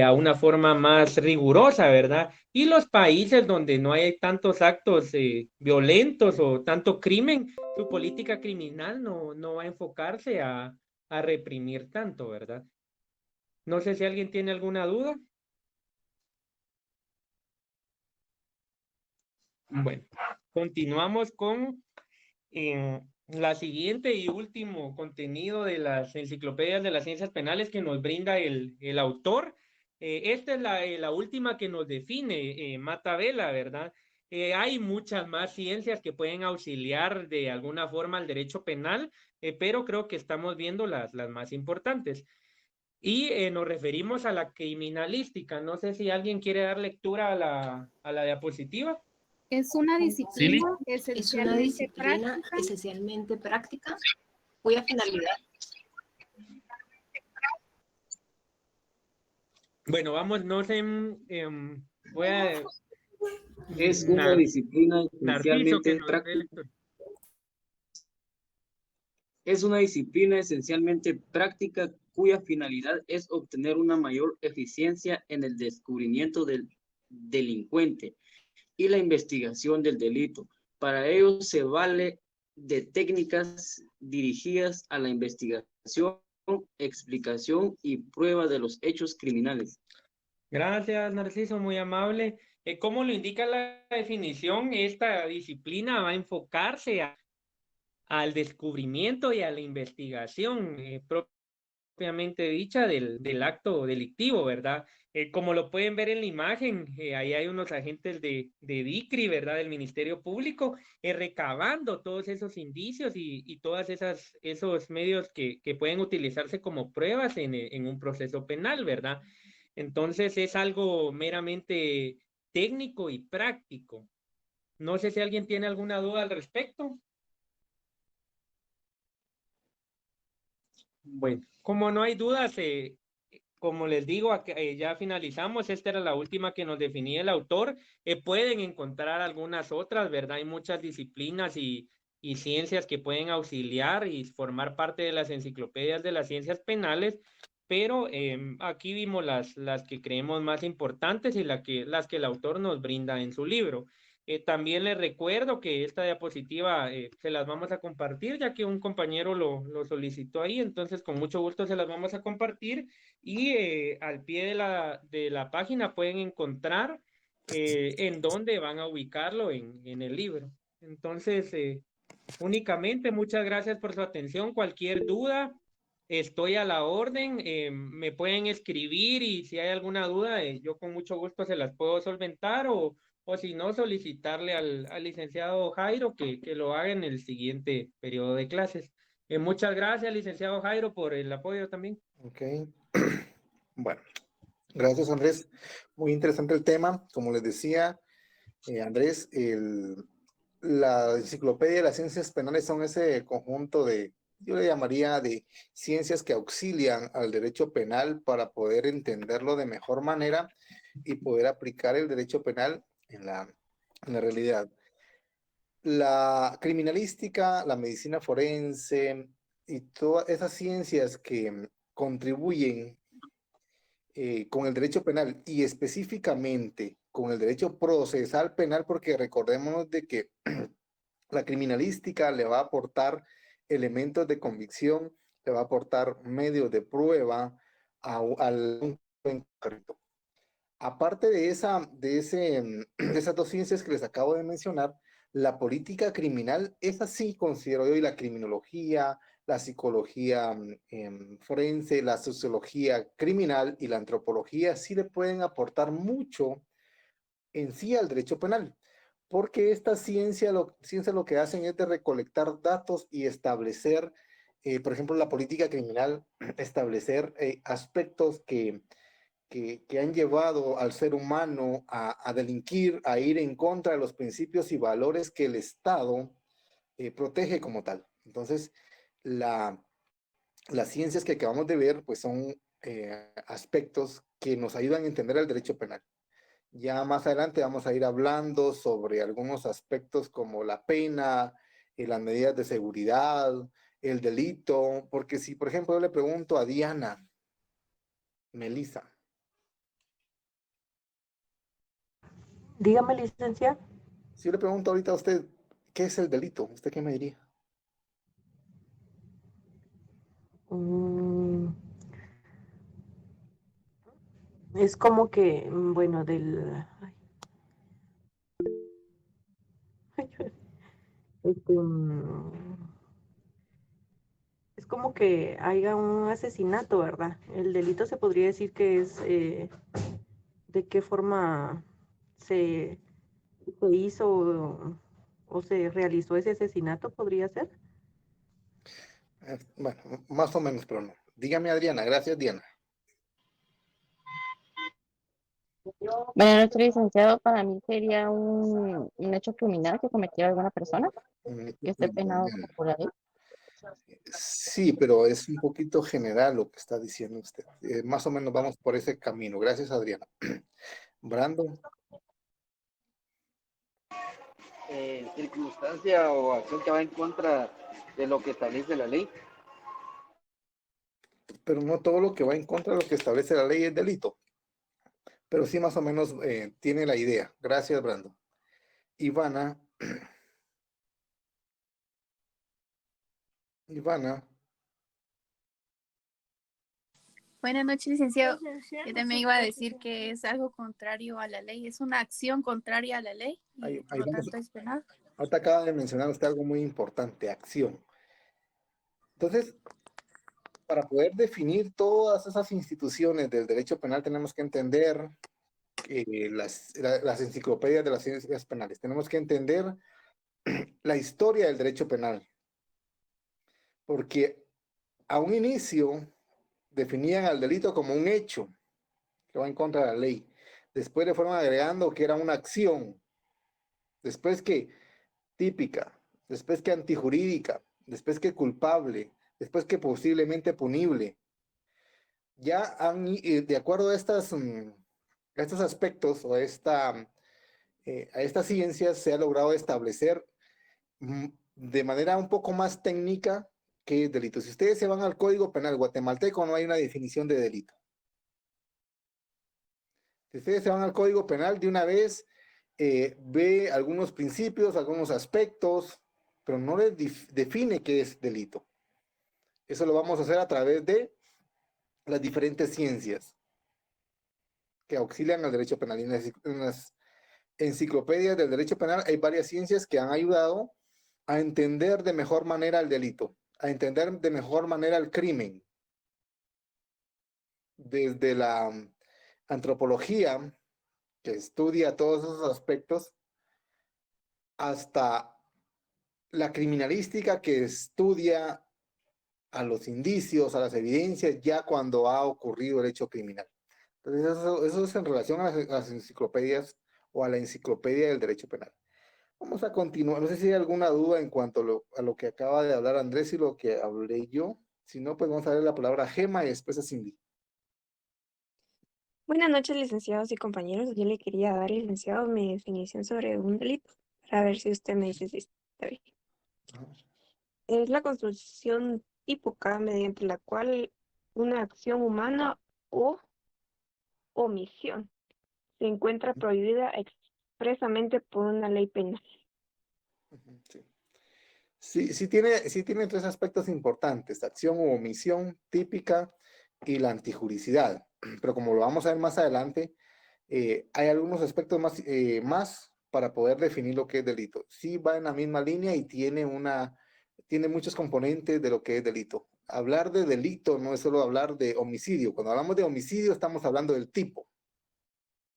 S1: a una forma más rigurosa, ¿verdad? Y los países donde no hay tantos actos violentos o tanto crimen, su política criminal no va a enfocarse a reprimir tanto, ¿verdad? No sé si alguien tiene alguna duda. Bueno, continuamos con la siguiente y último contenido de las enciclopedias de las ciencias penales que nos brinda el autor. Esta es la última que nos define, Mata Vela, ¿verdad? Hay muchas más ciencias que pueden auxiliar de alguna forma al derecho penal, pero creo que estamos viendo las más importantes. Y nos referimos a la criminalística. No sé si alguien quiere dar lectura a la diapositiva.
S17: Es una disciplina
S14: Es una disciplina esencialmente práctica, cuya finalidad
S1: Bueno, vamos, no sé, voy a...
S19: Es una disciplina
S1: Narciso, que
S19: esencialmente
S1: nos dé
S19: práctica.
S1: lectura.
S19: Es una disciplina esencialmente práctica cuya finalidad es obtener una mayor eficiencia en el descubrimiento del delincuente y la investigación del delito. Para ello se vale de técnicas dirigidas a la investigación, explicación y prueba de los hechos criminales.
S1: Gracias, Narciso, muy amable. Como lo indica la definición, esta disciplina va a enfocarse al descubrimiento y a la investigación propiamente dicha del acto delictivo, ¿verdad? Como lo pueden ver en la imagen, ahí hay unos agentes de DICRI, ¿verdad? Del Ministerio Público, recabando todos esos indicios y todas esos medios que pueden utilizarse como pruebas en un proceso penal, ¿verdad? Entonces es algo meramente técnico y práctico. No sé si alguien tiene alguna duda al respecto. Bueno, como no hay dudas, como les digo, ya finalizamos. Esta era la última que nos definía el autor. Pueden encontrar algunas otras, ¿verdad? Hay muchas disciplinas y ciencias que pueden auxiliar y formar parte de las enciclopedias de las ciencias penales, pero aquí vimos las que creemos más importantes y las que el autor nos brinda en su libro. También les recuerdo que esta diapositiva se las vamos a compartir, ya que un compañero lo solicitó ahí, entonces con mucho gusto se las vamos a compartir y al pie de la página pueden encontrar en dónde van a ubicarlo en el libro. Entonces, únicamente muchas gracias por su atención. Cualquier duda, estoy a la orden, me pueden escribir y si hay alguna duda, yo con mucho gusto se las puedo solventar o si no, solicitarle al licenciado Jairo que lo haga en el siguiente periodo de clases. Muchas gracias, licenciado Jairo, por el apoyo también.
S15: Ok. Bueno, gracias, Andrés. Muy interesante el tema. Como les decía, Andrés, la enciclopedia de las ciencias penales son ese conjunto yo le llamaría de ciencias que auxilian al derecho penal para poder entenderlo de mejor manera y poder aplicar el derecho penal en la realidad. La criminalística, la medicina forense y todas esas ciencias que contribuyen con el derecho penal y específicamente con el derecho procesal penal, porque recordémonos de que la criminalística le va a aportar elementos de convicción, le va a aportar medios de prueba, al concreto. Aparte de esas dos ciencias que les acabo de mencionar, la política criminal, esa sí considero yo, y la criminología, la psicología forense, la sociología criminal y la antropología sí le pueden aportar mucho en sí al derecho penal, porque esta ciencia lo que hacen es de recolectar datos y establecer, por ejemplo, la política criminal, establecer aspectos que han llevado al ser humano a delinquir, a ir en contra de los principios y valores que el Estado protege como tal. Entonces, las ciencias que acabamos de ver, pues son aspectos que nos ayudan a entender el derecho penal. Ya más adelante vamos a ir hablando sobre algunos aspectos como la pena, las medidas de seguridad, el delito, porque si, por ejemplo, yo le pregunto a Diana, Melissa.
S20: Dígame, licenciado.
S15: Si yo le pregunto ahorita a usted, ¿qué es el delito? ¿Usted qué me diría?
S20: Es como que, bueno, es como que haya un asesinato, ¿verdad? El delito se podría decir que es de qué forma se hizo o se realizó ese asesinato, ¿podría ser?
S15: Bueno, más o menos, pero no. Dígame, Adriana. Gracias, Diana.
S21: Buenas noches, licenciado. Para mí sería un hecho criminal que cometió alguna persona que esté penado por la ley.
S15: Sí, pero es un poquito general lo que está diciendo usted. Más o menos vamos por ese camino. Gracias, Adriana. Brandon.
S7: Circunstancia o acción que va en contra de lo que establece la ley.
S15: Pero no todo lo que va en contra de lo que establece la ley es delito. Pero sí más o menos tiene la idea. Gracias, Brandon. Ivana. Ivana.
S22: Buenas noches, licenciado. Yo también iba a decir que es algo contrario a la ley, es una acción contraria a la ley y por lo tanto es penal.
S15: Ahorita acaba de mencionar usted algo muy importante, acción. Entonces, para poder definir todas esas instituciones del derecho penal tenemos que entender las enciclopedias de las ciencias penales. Tenemos que entender la historia del derecho penal. Porque a un inicio definían al delito como un hecho que va en contra de la ley. Después le fueron agregando que era una acción. Después que típica. Después que antijurídica. Después que culpable. Después que posiblemente punible. Ya han, de acuerdo a estos aspectos o a estas ciencias se ha logrado establecer de manera un poco más técnica qué es delito. Si ustedes se van al Código Penal guatemalteco, no hay una definición de delito. Si ustedes se van al Código Penal, de una vez ve algunos principios, algunos aspectos, pero no les define qué es delito. Eso lo vamos a hacer a través de las diferentes ciencias que auxilian al derecho penal. En las enciclopedias del derecho penal hay varias ciencias que han ayudado a entender de mejor manera el delito, a entender de mejor manera el crimen. Desde la antropología, que estudia todos esos aspectos, hasta la criminalística, que estudia a los indicios, a las evidencias, ya cuando ha ocurrido el hecho criminal. Entonces, eso es en relación a las enciclopedias o a la enciclopedia del derecho penal. Vamos a continuar. No sé si hay alguna duda en cuanto a lo que acaba de hablar Andrés y lo que hablé yo. Si no, pues vamos a darle la palabra a Gema y después a Cindy.
S23: Buenas noches, licenciados y compañeros. Yo le quería dar, licenciado, mi definición sobre un delito, para ver si usted me dice si está bien. Es la construcción típica mediante la cual una acción humana o omisión se encuentra prohibida expresamente por una ley penal.
S15: Sí tiene tres aspectos importantes: acción u omisión típica y la antijuricidad. Pero como lo vamos a ver más adelante, hay algunos aspectos más para poder definir lo que es delito. Sí va en la misma línea y tiene muchos componentes de lo que es delito. Hablar de delito no es solo hablar de homicidio. Cuando hablamos de homicidio estamos hablando del tipo,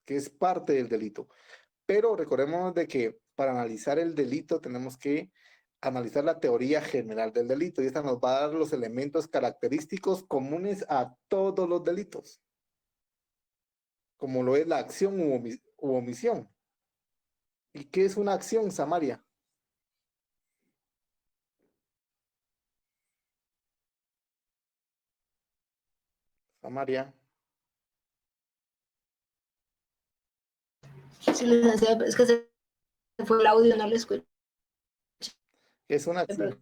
S15: que es parte del delito. Pero recordemos de que para analizar el delito tenemos que analizar la teoría general del delito y esta nos va a dar los elementos característicos comunes a todos los delitos, como lo es la acción u omisión. ¿Y qué es una acción, Samaria? Samaria.
S14: Sí, licenciado, es que se fue el audio, no lo escuché.
S15: ¿Qué es una acción?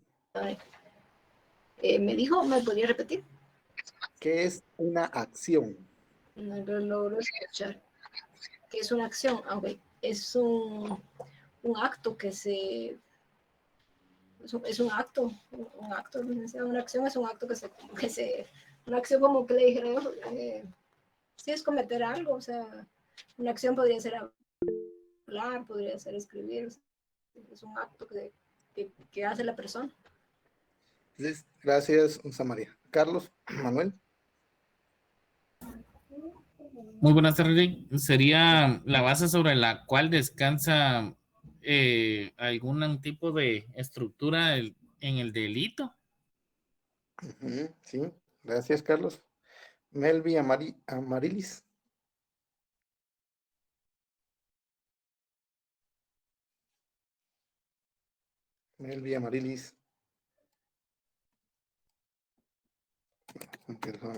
S14: Me dijo, ¿me podría repetir?
S15: ¿Qué es una acción?
S14: No lo logro escuchar. ¿Qué es una acción? Okay. Es un acto que se... Es un acto, licenciado. Una acción es un acto que se una acción como que le dijera, sí es cometer algo, o sea, una acción podría ser hablar, podría ser escribir, es un acto que hace la persona.
S15: Gracias, Samaria. Carlos, Manuel.
S3: Muy buenas tardes. Sería la base sobre la cual descansa algún tipo de estructura en el delito.
S15: Sí, gracias, Carlos. Melvi Amarilis. Melvi Amarilis.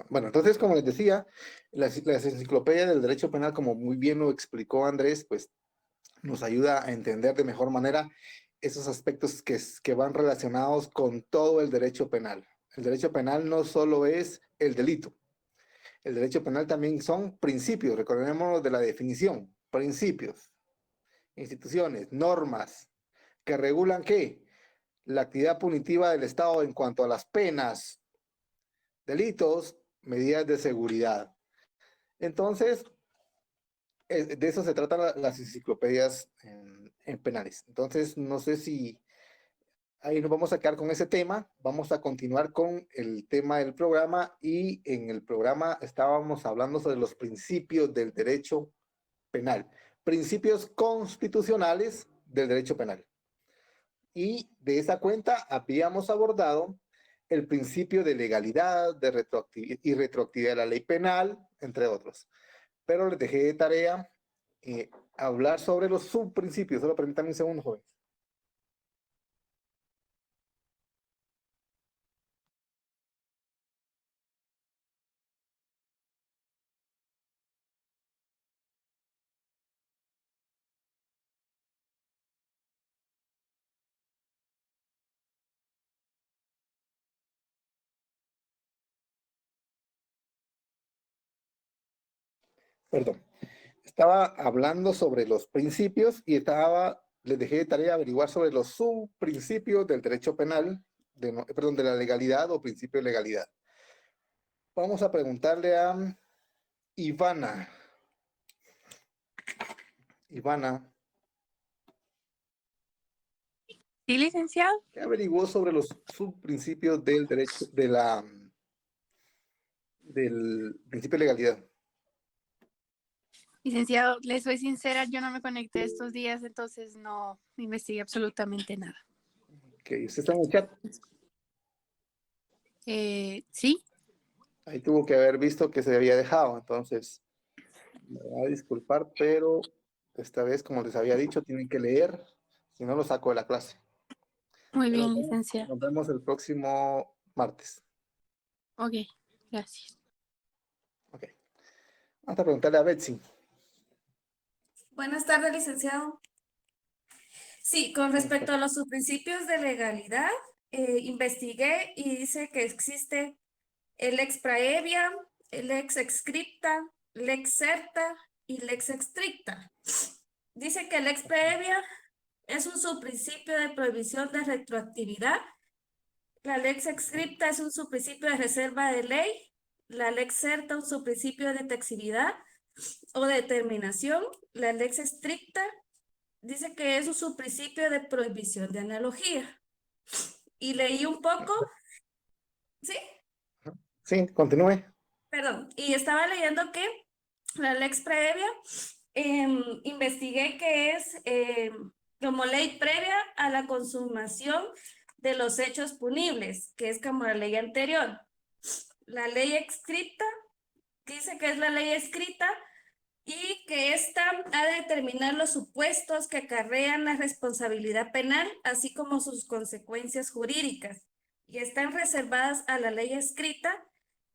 S15: Bueno, entonces, como les decía, las enciclopedias del derecho penal, como muy bien lo explicó Andrés, pues nos ayuda a entender de mejor manera esos aspectos que van relacionados con todo el derecho penal. El derecho penal no solo es el delito. El derecho penal también son principios, recordémonos de la definición, principios, instituciones, normas, que regulan ¿qué? La actividad punitiva del Estado en cuanto a las penas, delitos, medidas de seguridad. Entonces, de eso se tratan las enciclopedias en penales. Entonces, no sé si ahí nos vamos a quedar con ese tema. Vamos a continuar con el tema del programa y en el programa estábamos hablando sobre los principios del derecho penal, principios constitucionales del derecho penal. Y de esa cuenta habíamos abordado el principio de legalidad, de retroactividad de la ley penal, entre otros. Pero les dejé de tarea hablar sobre los subprincipios. Solo permítanme un segundo, jóvenes. Perdón. Estaba hablando sobre los principios y les dejé de tarea averiguar sobre los subprincipios del derecho penal, de la legalidad o principio de legalidad. Vamos a preguntarle a Ivana. Ivana.
S22: Sí, licenciado.
S15: ¿Qué averiguó sobre los subprincipios del derecho, del principio de legalidad?
S22: Licenciado, le soy sincera, yo no me conecté estos días, entonces no investigué absolutamente nada.
S15: Ok, ¿usted está en el chat?
S22: Sí.
S15: Ahí tuvo que haber visto que se había dejado, entonces me va a disculpar, pero esta vez, como les había dicho, tienen que leer, si no lo saco de la clase.
S22: Muy bien, licenciado.
S15: Nos vemos el próximo martes.
S22: Ok, gracias.
S15: Ok. Vamos a preguntarle a Betsy.
S4: Buenas tardes, licenciado. Sí, con respecto a los subprincipios de legalidad, investigué y dice que existe el lex praevia, el lex ex scripta, lex certa y lex ex stricta. Dice que el lex praevia es un subprincipio de prohibición de retroactividad. La lex ex scripta es un subprincipio de reserva de ley la lex certa, su principio de taxividad o determinación. La lex estricta dice que es su principio de prohibición de analogía. Y leí un poco, ¿sí?
S15: Sí, continúe.
S4: Perdón, y estaba leyendo que la lex previa, investigué que es como ley previa a la consumación de los hechos punibles, que es como la ley anterior. La ley escrita dice que es la ley escrita y que ésta ha de determinar los supuestos que acarrean la responsabilidad penal, así como sus consecuencias jurídicas, y están reservadas a la ley escrita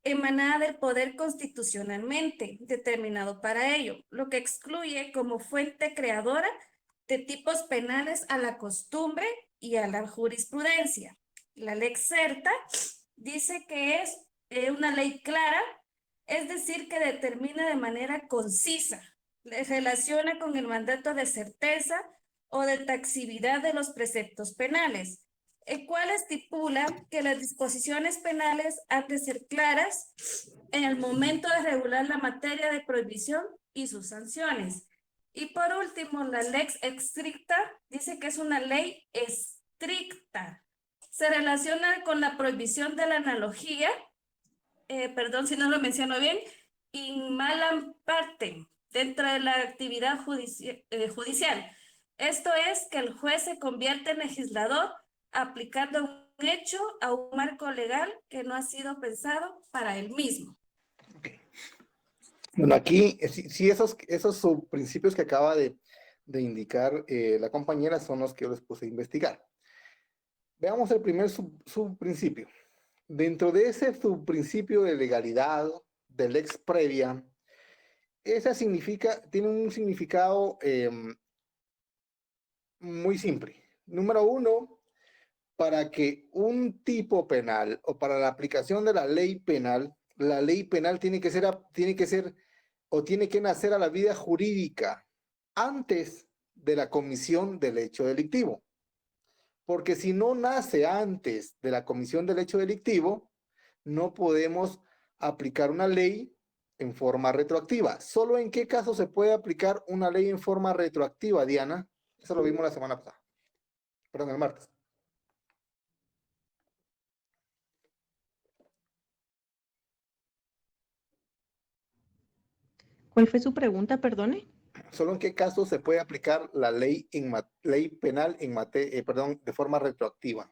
S4: emanada del poder constitucionalmente determinado para ello, lo que excluye como fuente creadora de tipos penales a la costumbre y a la jurisprudencia. La ley certa dice que es una ley clara, es decir, que determina de manera concisa, le relaciona con el mandato de certeza o de taxividad de los preceptos penales, el cual estipula que las disposiciones penales han de ser claras en el momento de regular la materia de prohibición y sus sanciones. Y por último, la lex estricta dice que es una ley estricta. Se relaciona con la prohibición de la analogía, perdón si no lo menciono bien, in malam parte, dentro de la actividad judicial. Esto es que el juez se convierte en legislador aplicando un hecho a un marco legal que no ha sido pensado para él mismo.
S15: Bueno, aquí, sí esos principios que acaba de indicar la compañera son los que yo les puse a investigar. Veamos el primer subprincipio. Dentro de ese subprincipio de legalidad, de lex previa, tiene un significado muy simple. Número uno, para que un tipo penal o para la aplicación de la ley penal tiene que nacer a la vida jurídica antes de la comisión del hecho delictivo. Porque si no nace antes de la comisión del hecho delictivo, no podemos aplicar una ley en forma retroactiva. ¿Solo en qué caso se puede aplicar una ley en forma retroactiva, Diana? Eso lo vimos la semana pasada. Perdón, el martes.
S20: ¿Cuál fue su pregunta, perdone?
S15: ¿Solo en qué caso se puede aplicar la ley penal de forma retroactiva?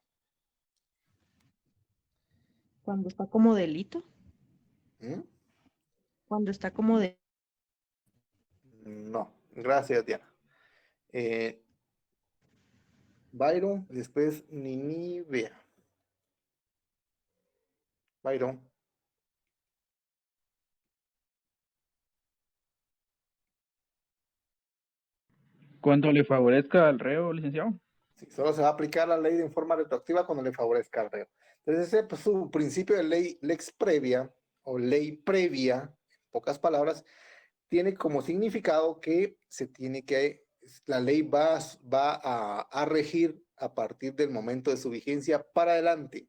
S20: Cuando está como delito.
S15: ¿Mm?
S20: Cuando está como de...
S15: No, gracias, Diana. Byron, después Ninivea. Byron.
S5: Cuando le favorezca al reo, licenciado.
S15: Sí, solo se va a aplicar la ley de forma retroactiva cuando le favorezca al reo. Entonces, ese pues, su principio de lex previa o ley previa, en pocas palabras, tiene como significado que la ley va a regir a partir del momento de su vigencia para adelante.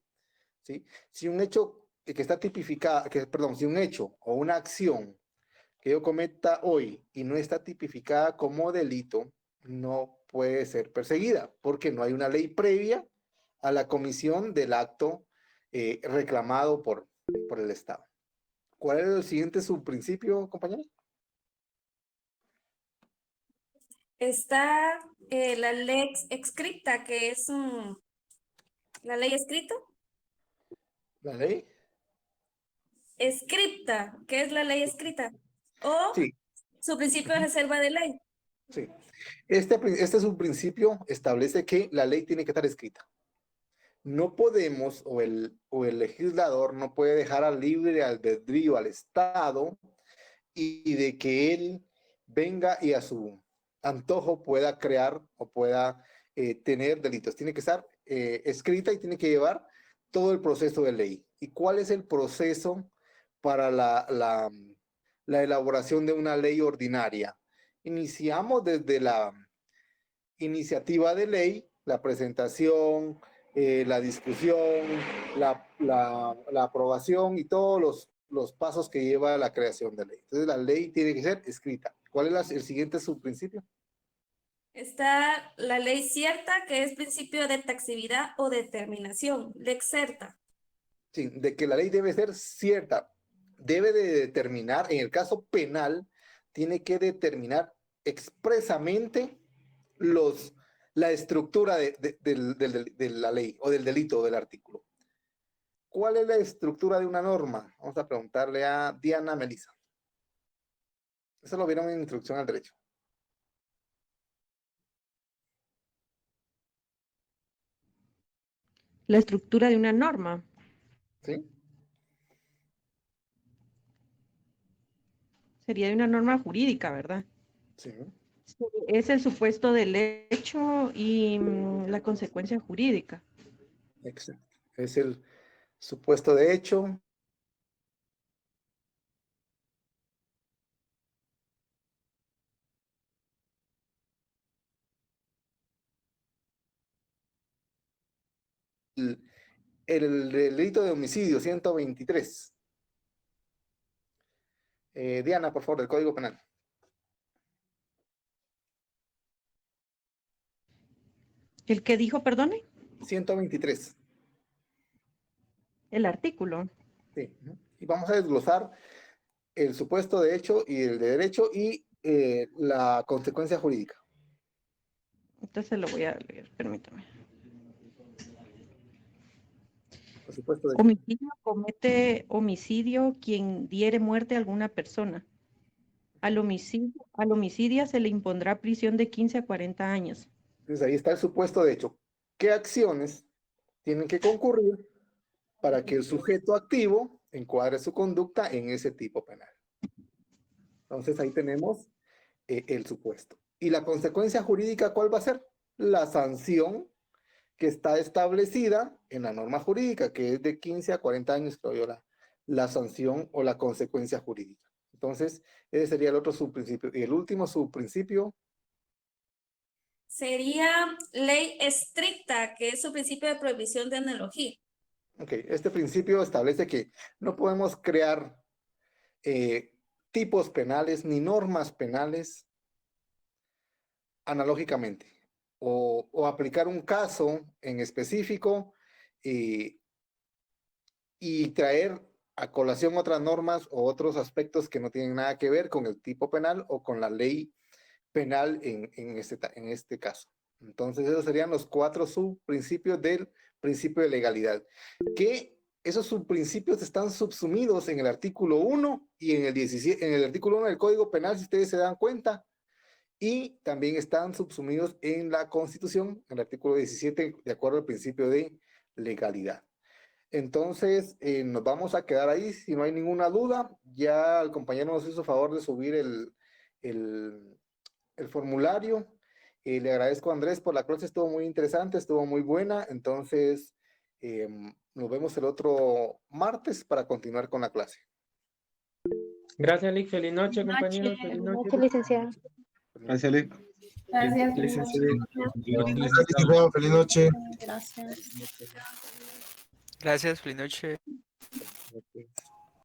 S15: ¿Sí? Si un hecho que está tipificado, si un hecho o una acción que yo cometa hoy y no está tipificada como delito, no puede ser perseguida, porque no hay una ley previa a la comisión del acto reclamado por el Estado. ¿Cuál es el siguiente subprincipio, compañeros?
S4: Está la ley escrita, que es la ley escrita.
S15: ¿La ley?
S4: Escrita, ¿qué es la ley escrita? O
S15: sí.
S4: Su principio de reserva de ley.
S15: Sí. Este subprincipio establece que la ley tiene que estar escrita. No podemos, o el legislador no puede dejar al libre albedrío al Estado y de que él venga y a su antojo pueda crear o pueda tener delitos. Tiene que estar escrita y tiene que llevar todo el proceso de ley. ¿Y cuál es el proceso para la elaboración de una ley ordinaria? Iniciamos desde la iniciativa de ley, la presentación, la discusión, la aprobación y todos los pasos que lleva la creación de ley. Entonces, la ley tiene que ser escrita. ¿Cuál es el siguiente subprincipio?
S4: Está la ley cierta, que es principio de taxividad o determinación, lex certa.
S15: Sí, de que la ley debe ser cierta. Debe de determinar, en el caso penal, tiene que determinar expresamente la estructura de la ley o del delito o del artículo. ¿Cuál es la estructura de una norma? Vamos a preguntarle a Diana Melissa. Eso lo vieron en Introducción al Derecho.
S20: La estructura de una norma.
S15: ¿Sí?
S20: Sería de una norma jurídica, ¿verdad?
S15: Sí.
S20: Sí, es el supuesto del hecho y la consecuencia jurídica.
S15: Exacto. Es el supuesto de hecho. El delito de homicidio 123. Diana, por favor, del Código Penal.
S20: ¿El que dijo, perdone?
S15: 123.
S20: El artículo.
S15: Sí. Y vamos a desglosar el supuesto de hecho y el de derecho y la consecuencia jurídica.
S20: Entonces lo voy a leer, permítame.
S15: Por supuesto de
S20: Homicidio comete homicidio quien diere muerte a alguna persona. Al homicidio se le impondrá prisión de 15 a 40 años.
S15: Entonces ahí está el supuesto de hecho. ¿Qué acciones tienen que concurrir para que el sujeto activo encuadre su conducta en ese tipo penal? Entonces ahí tenemos el supuesto. ¿Y la consecuencia jurídica cuál va a ser? La sanción que está establecida en la norma jurídica, que es de 15 a 40 años, creo yo, la sanción o la consecuencia jurídica. Entonces, ese sería el otro subprincipio. Y el último subprincipio
S4: Sería ley estricta, que es su principio de prohibición de analogía.
S15: Ok, este principio establece que no podemos crear tipos penales ni normas penales analógicamente o aplicar un caso en específico y traer a colación otras normas o otros aspectos que no tienen nada que ver con el tipo penal o con la ley penal en este caso. Entonces, esos serían los 4 subprincipios del principio de legalidad, que esos subprincipios están subsumidos en el artículo 1 y en el 17, en el artículo 1 del Código Penal, si ustedes se dan cuenta, y también están subsumidos en la Constitución, en el artículo 17, de acuerdo al principio de legalidad. Entonces, nos vamos a quedar ahí, si no hay ninguna duda. Ya el compañero nos hizo favor de subir el formulario. Le agradezco a Andrés por la clase, estuvo muy interesante, estuvo muy buena. Entonces, nos vemos el otro martes para continuar con la clase.
S1: Gracias, Lick. Feliz noche, compañeros. Feliz
S23: Buenas
S1: noche.
S23: noches, licenciado.
S2: Gracias, Lick.
S23: Gracias,
S12: Licenciado, feliz noche.
S23: Gracias.
S8: Gracias, feliz noche.
S15: Ok.